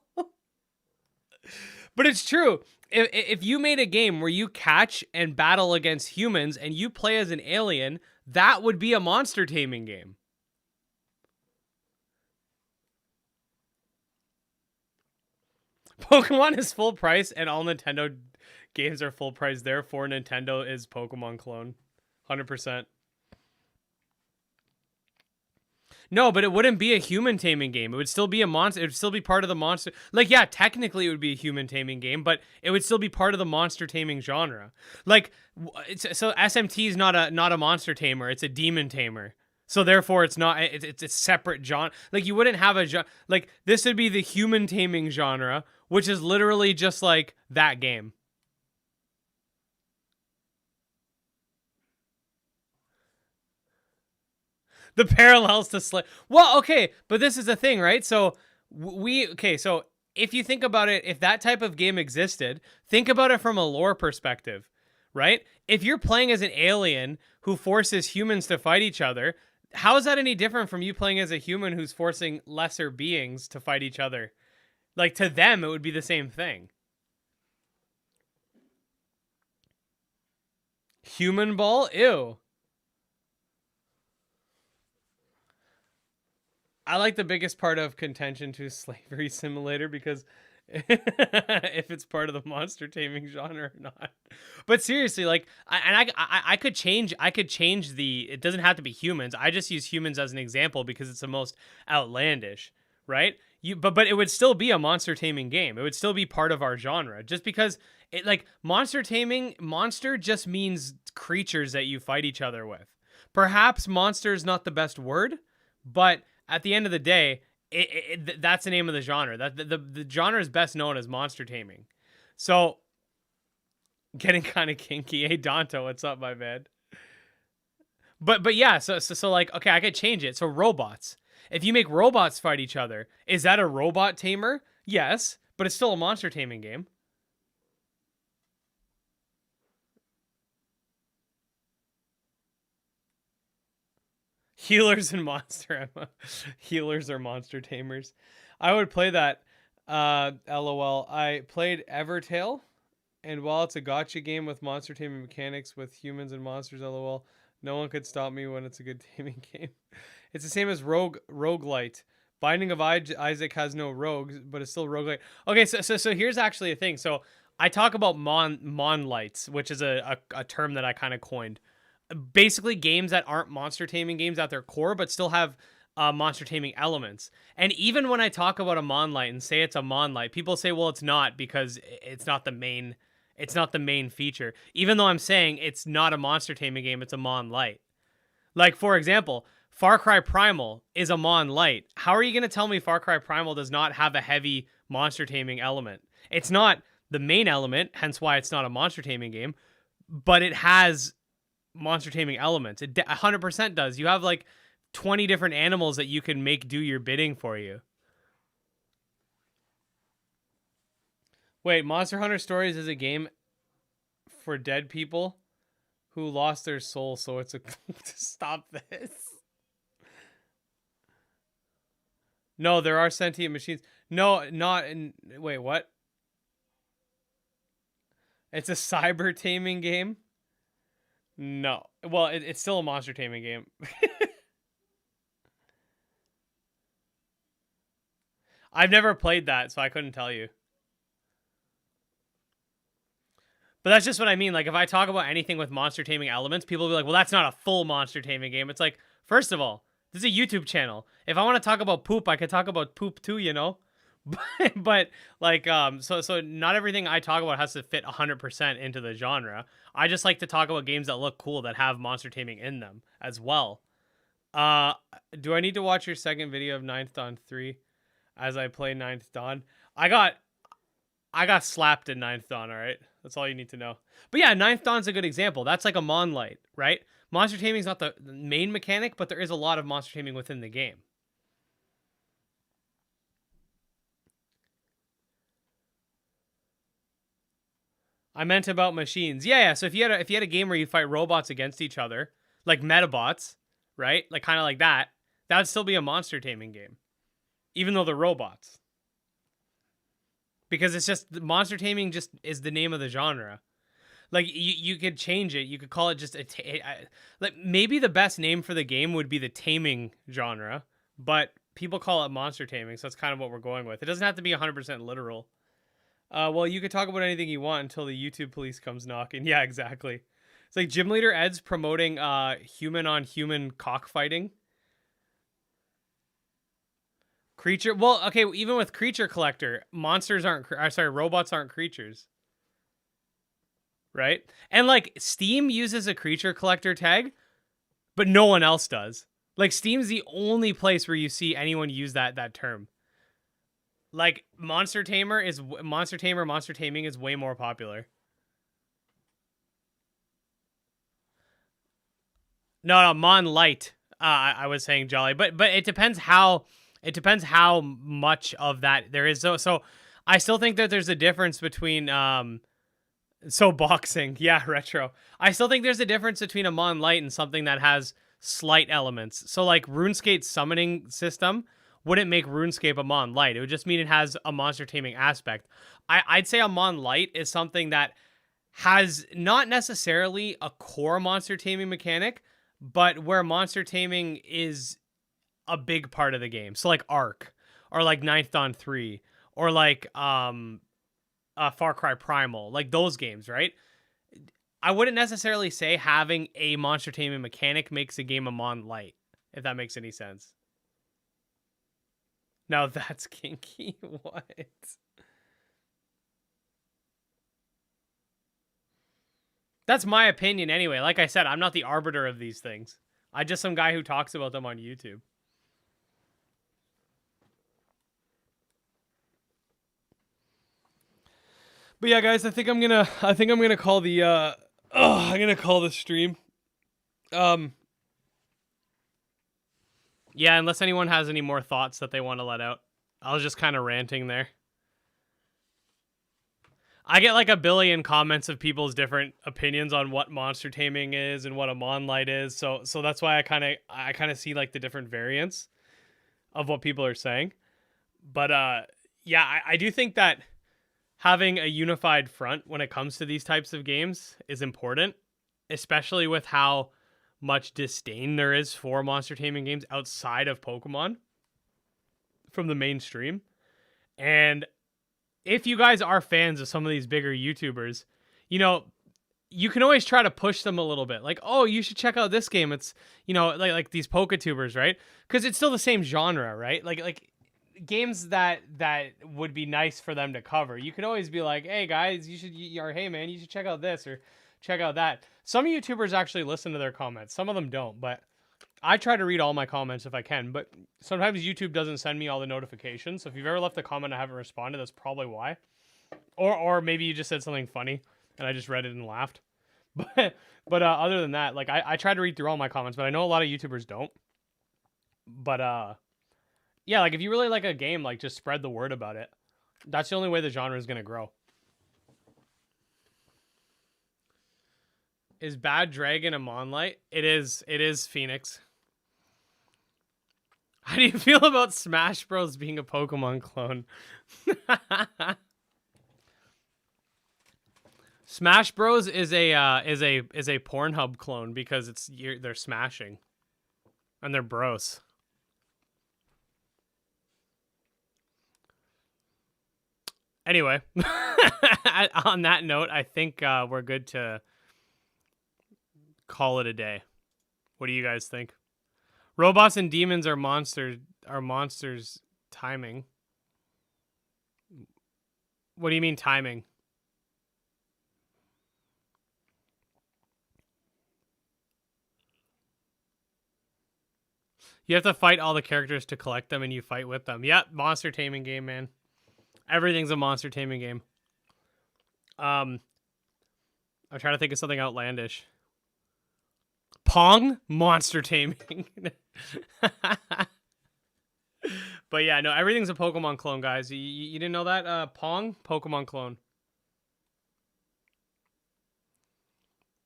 But it's true. If you made a game where you catch and battle against humans and you play as an alien, that would be a monster taming game. Pokemon is full price and all Nintendo games are full price. Therefore, Nintendo is Pokemon clone. 100%. No, but it wouldn't be a human taming game. It would still be a monster. It would still be part of the monster. Like, yeah, technically it would be a human taming game, but it would still be part of the monster taming genre. Like, so SMT is not a monster tamer. It's a demon tamer. So therefore, it's not. It's a separate genre. Like, you wouldn't have a like this would be the human taming genre, which is literally just like that game. The parallels to Slay. Well, okay, but this is the thing, right? So so if you think about it, if that type of game existed, think about it from a lore perspective, right? If you're playing as an alien who forces humans to fight each other, how is that any different from you playing as a human who's forcing lesser beings to fight each other? Like, to them, it would be the same thing. Human ball? Ew. I like the biggest part of contention to Slavery Simulator because if it's part of the monster taming genre or not. But seriously, like, I could change the, it doesn't have to be humans. I just use humans as an example because it's the most outlandish, right? But it would still be a monster taming game. It would still be part of our genre just because it, like, monster taming, monster just means creatures that you fight each other with. Perhaps monster is not the best word, but at the end of the day, that's the name of the genre. That the genre is best known as monster taming. So, getting kind of kinky. Hey, Danto, what's up, my man? But yeah, so like, okay, I could change it. So robots. If you make robots fight each other, is that a robot tamer? Yes, but it's still a monster taming game. Healers and monster healers are monster tamers. I would play that. LOL. I played Evertale, and while it's a gotcha game with monster taming mechanics with humans and monsters, LOL, no one could stop me when it's a good taming game. It's the same as roguelite. Binding of Isaac has no rogues, but it's still roguelite. Okay, so here's actually a thing. So I talk about monlights, which is a term that I kind of coined. Basically games that aren't monster taming games at their core, but still have monster taming elements. And even when I talk about a monlight and say it's a monlight, people say, well, it's not because it's not the main feature. Even though I'm saying it's not a monster taming game, it's a monlight. Like, for example, Far Cry Primal is a monlight. How are you going to tell me Far Cry Primal does not have a heavy monster taming element? It's not the main element, hence why it's not a monster taming game, but it has monster taming elements. It 100% does. You have like 20 different animals that you can make do your bidding for you. Wait, Monster Hunter Stories is a game for dead people who lost their soul, so it's a stop this. No, there are sentient machines. No, not in, wait, what? It's a cyber taming game? No. Well, it's still a monster taming game. I've never played that, so I couldn't tell you. But that's just what I mean. Like, if I talk about anything with monster taming elements, people will be like, well, that's not a full monster taming game. It's like, first of all, this is a YouTube channel. If I want to talk about poop, I could talk about poop too, you know? but like so not everything I talk about has to fit 100% into the genre. I just like to talk about games that look cool that have monster taming in them as well. Do I need to watch your second video of Ninth Dawn 3 as I play Ninth Dawn? I got slapped in Ninth Dawn, all right? That's all you need to know. But yeah, Ninth Dawn's a good example. That's like a Mon Light, right? Monster taming is not the main mechanic, but there is a lot of monster taming within the game. I meant about machines. Yeah. So if you had a game where you fight robots against each other, like Metabots, right? Like kind of like that would still be a monster taming game, even though they're robots. Because it's just monster taming just is the name of the genre. Like you could change it. You could call it just like maybe the best name for the game would be the taming genre, but people call it monster taming, so that's kind of what we're going with. It doesn't have to be 100% literal. Well, you could talk about anything you want until the YouTube police comes knocking. Yeah, exactly. It's like Gym Leader Ed's promoting human on human cockfighting. Creature. Well, okay, even with Creature Collector, robots aren't creatures. Right? And like Steam uses a Creature Collector tag, but no one else does. Like Steam's the only place where you see anyone use that term. Like monster taming is way more popular. No, Mon Light. I was saying Jolly, but it depends how much of that there is. So I still think that there's a difference between boxing, yeah, retro. I still think there's a difference between a Mon Light and something that has slight elements. So like RuneScape's summoning system wouldn't make RuneScape a Mon Light. It would just mean it has a monster taming aspect. I'd say a Mon Light is something that has not necessarily a core monster taming mechanic, but where monster taming is a big part of the game. So like Ark, or like Ninth Dawn 3, or like Far Cry Primal, like those games, right? I wouldn't necessarily say having a monster taming mechanic makes a game a Mon Light, if that makes any sense. Now that's kinky. What? That's my opinion anyway. Like I said, I'm not the arbiter of these things. I'm just some guy who talks about them on YouTube. But yeah, guys, I think I'm gonna call the I'm gonna call the stream. Yeah, unless anyone has any more thoughts that they want to let out. I was just kind of ranting there. I get like a billion comments of people's different opinions on what monster taming is and what a Mon Light is. So that's why I kind of see like the different variants of what people are saying. But yeah, I do think that having a unified front when it comes to these types of games is important, especially with how much disdain there is for monster taming games outside of Pokemon from the mainstream. And if you guys are fans of some of these bigger YouTubers, you know, you can always try to push them a little bit. Like, oh, you should check out this game. It's, you know, like these Poketubers, right? Because it's still the same genre, right? Like games that would be nice for them to cover. You can always be like, hey guys, or hey man, you should check out this or check out that. Some YouTubers actually listen to their comments. Some of them don't, but I try to read all my comments if I can. But sometimes YouTube doesn't send me all the notifications. So if you've ever left a comment I haven't responded, that's probably why. Or maybe you just said something funny and I just read it and laughed. But other than that, like I try to read through all my comments, but I know a lot of YouTubers don't. But yeah, like if you really like a game, like just spread the word about it. That's the only way the genre is gonna grow. Is Bad Dragon a Mon Light? It is Phoenix. How do you feel about Smash Bros being a Pokemon clone? Smash Bros is a Pornhub clone because they're smashing, and they're bros. Anyway, on that note, I think we're good to call it a day. What do you guys think? Robots and demons are monsters timing. What do you mean timing? You have to fight all the characters to collect them, and you fight with them. Yep, monster taming game, man. Everything's a monster taming game. I'm trying to think of something outlandish. Pong? Monster taming. But yeah, no, everything's a Pokemon clone, guys. You didn't know that? Pong? Pokemon clone.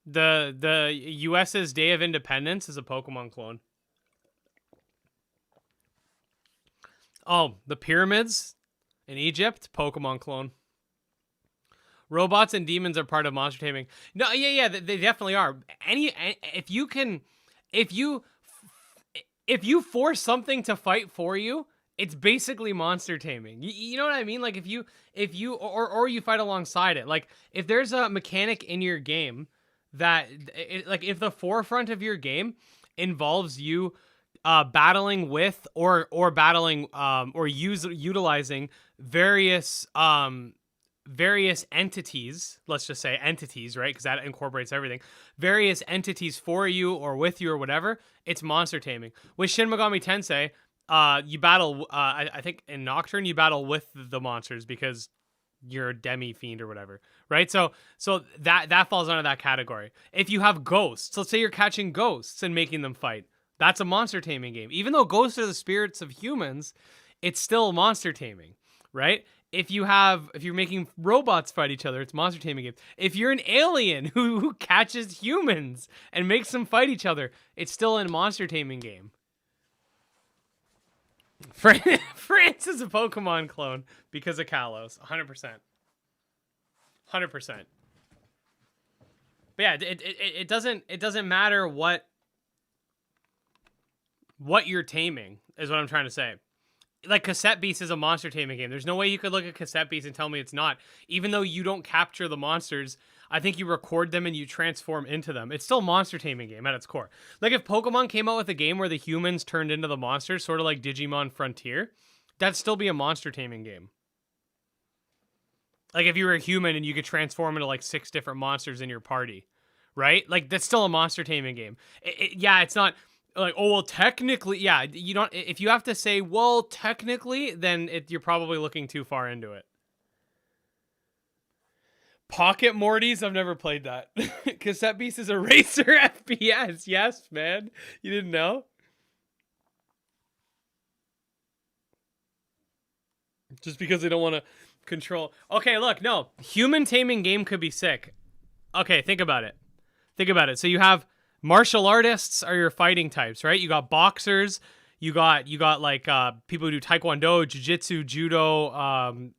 The US's Day of Independence is a Pokemon clone. Oh, the pyramids in Egypt? Pokemon clone. Robots and demons are part of monster taming. No, yeah, they definitely are. If you force something to fight for you, it's basically monster taming. You know what I mean? Like if you you fight alongside it. Like if there's a mechanic in your game that like if the forefront of your game involves you battling with or battling or utilizing various entities, let's just say entities, right? Because that incorporates everything. Various entities for you or with you or whatever, it's monster taming. With Shin Megami Tensei, you battle, I think in Nocturne, you battle with the monsters because you're a demi-fiend or whatever, right? So that falls under that category. If you have ghosts, let's say you're catching ghosts and making them fight, that's a monster taming game. Even though ghosts are the spirits of humans, it's still monster taming, right? If you're making robots fight each other, it's monster taming game. If you're an alien who catches humans and makes them fight each other, it's still a monster taming game. France is a Pokemon clone because of Kalos, 100%. 100%. But yeah, it doesn't matter what you're taming, is what I'm trying to say. Like, Cassette Beast is a monster taming game. There's no way you could look at Cassette Beast and tell me it's not. Even though you don't capture the monsters, I think you record them and you transform into them. It's still a monster taming game at its core. Like, if Pokemon came out with a game where the humans turned into the monsters, sort of like Digimon Frontier, that'd still be a monster taming game. Like, if you were a human and you could transform into, like, 6 different monsters in your party, right? Like, that's still a monster taming game. Yeah, it's not... Like, oh, well, technically, yeah, you don't, if you have to say, well, technically, then you're probably looking too far into it. Pocket Mortys? I've never played that. Cassette Beast is a racer FPS. Yes, man. You didn't know? Just because they don't want to control. Okay, look, no. Human taming game could be sick. Okay, think about it. So you have... Martial artists are your fighting types, right? You got boxers, you got like people who do taekwondo, jiu-jitsu, judo,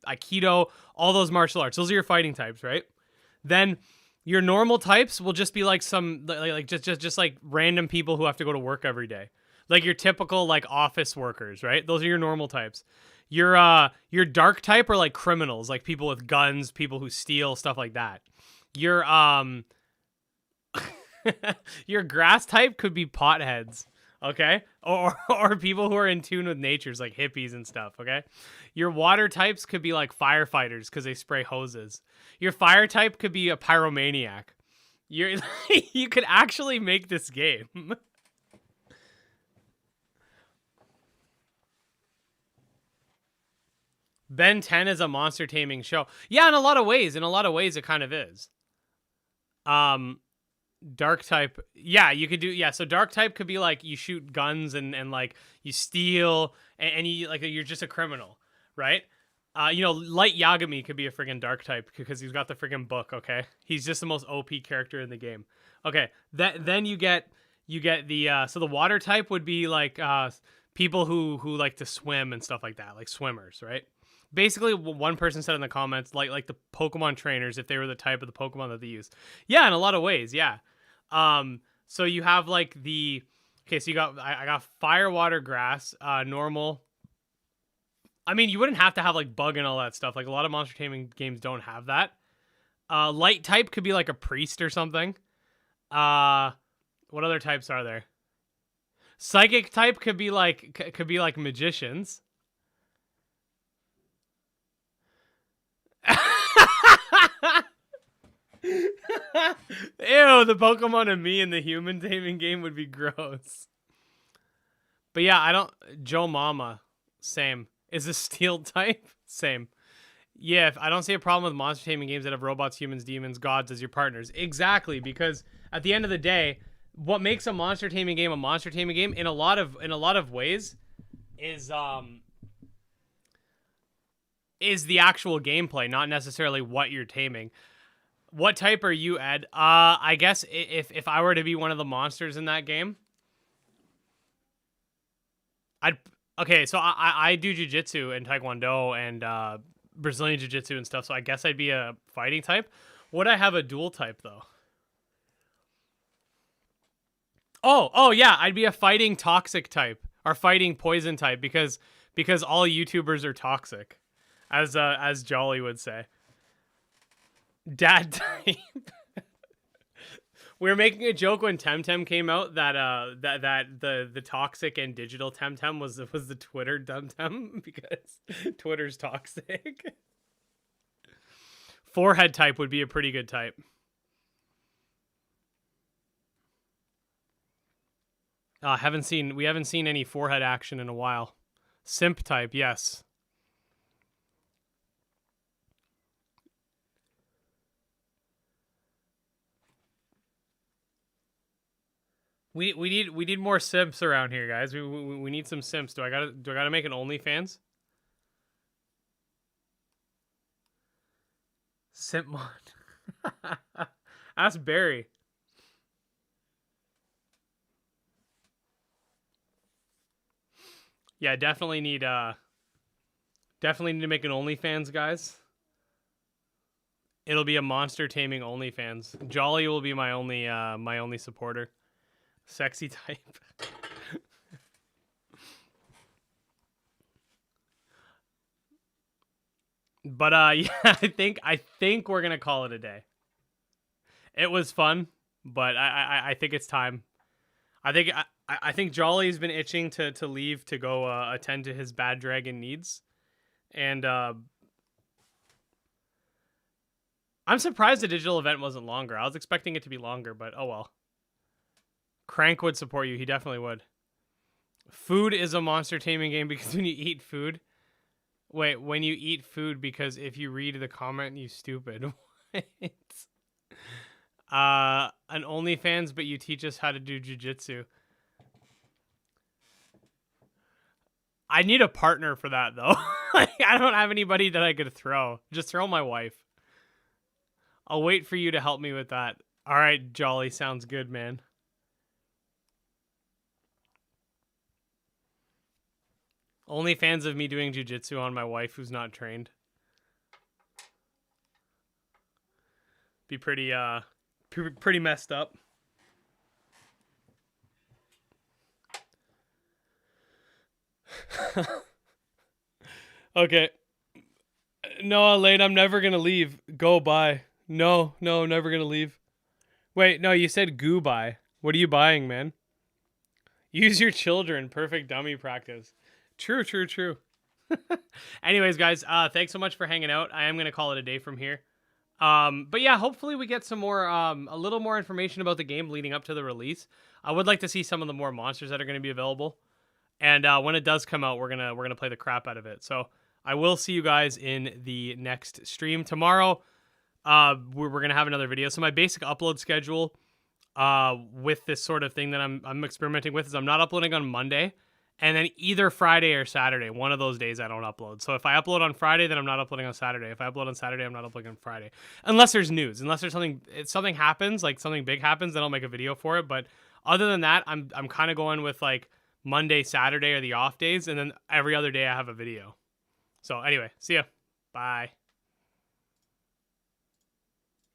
aikido, all those martial arts. Those are your fighting types, right? Then your normal types will just be like some like just like random people who have to go to work every day. Like your typical like office workers, right? Those are your normal types. Your dark type are like criminals, like people with guns, people who steal, stuff like that. Your grass type could be potheads, okay? Or people who are in tune with natures, like hippies and stuff, okay? Your water types could be like firefighters because they spray hoses. Your fire type could be a pyromaniac. You could actually make this game. Ben 10 is a monster taming show. Yeah, in a lot of ways it kind of is. Dark type, yeah, you could do, yeah, so dark type could be like you shoot guns and like you steal and you like you're just a criminal, right? Light Yagami could be a friggin' dark type because he's got the friggin' book, okay? He's just the most OP character in the game. Okay, then you get the so the water type would be like people who like to swim and stuff like that, like swimmers, right? Basically, one person said in the comments, like the Pokemon trainers, if they were the type of the Pokemon that they use. Yeah, in a lot of ways, yeah. So you have like so you got, I got fire, water, grass, normal. I mean, you wouldn't have to have like bug and all that stuff. Like a lot of monster taming games don't have that. Light type could be like a priest or something. What other types are there? Psychic type could be like magicians. the Pokemon and me in the human taming game would be gross. But yeah, I don't... Joe Mama, same. Is this steel type? Same. Yeah, I don't see a problem with monster taming games that have robots, humans, demons, gods as your partners. Exactly, because at the end of the day, what makes a monster taming game in a lot of ways is the actual gameplay, not necessarily what you're taming. What type are you, Ed? I guess if I were to be one of the monsters in that game, okay, so I do jiu-jitsu and taekwondo and Brazilian jiu-jitsu and stuff, so I guess I'd be a fighting type. Would I have a dual type though? Oh yeah, I'd be a fighting toxic type or fighting poison type because all YouTubers are toxic, as Jolly would say. Dad type. We were making a joke when Temtem came out that the toxic and digital Temtem was the Twitter Temtem because Twitter's toxic. Forehead type would be a pretty good type. We haven't seen any forehead action in a while. Simp type, yes. We need more simps around here, guys. We need some simps. Do I gotta make an OnlyFans? Simpmon. Ask Barry. Yeah, definitely need to make an OnlyFans, guys. It'll be a monster taming OnlyFans. Jolly will be my only supporter. Sexy type. But yeah, I think we're gonna call it a day. It was fun, but I think it's time. I think Jolly's been itching to leave to go attend to his bad dragon needs, and I'm surprised the digital event wasn't longer. I was expecting it to be longer, but oh well. Crank would support you. He definitely would. Food is a monster taming game because when you eat food... Wait, when you eat food because if you read the comment, you stupid. What? An OnlyFans, but you teach us how to do jiu-jitsu. I need a partner for that, though. I don't have anybody that I could throw. Just throw my wife. I'll wait for you to help me with that. All right, Jolly. Sounds good, man. Only fans of me doing jiu-jitsu on my wife who's not trained. Be pretty messed up. Okay. No, Elaine, I'm never gonna leave. Go bye. No, I'm never gonna leave. Wait, no, you said goo buy. What are you buying, man? Use your children. Perfect dummy practice. True. Anyways, guys, thanks so much for hanging out. I am going to call it a day from here. But yeah, hopefully we get some more, a little more information about the game leading up to the release. I would like to see some of the more monsters that are going to be available. And when it does come out, we're going to play the crap out of it. So I will see you guys in the next stream tomorrow. We're going to have another video. So my basic upload schedule, with this sort of thing that I'm experimenting with is I'm not uploading on Monday. And then either Friday or Saturday, one of those days I don't upload. So if I upload on Friday, then I'm not uploading on Saturday. If I upload on Saturday, I'm not uploading on Friday. Unless there's news. Unless there's something happens, like something big happens, then I'll make a video for it. But other than that, I'm kind of going with like Monday, Saturday are the off days, and then every other day I have a video. So anyway, see ya. Bye.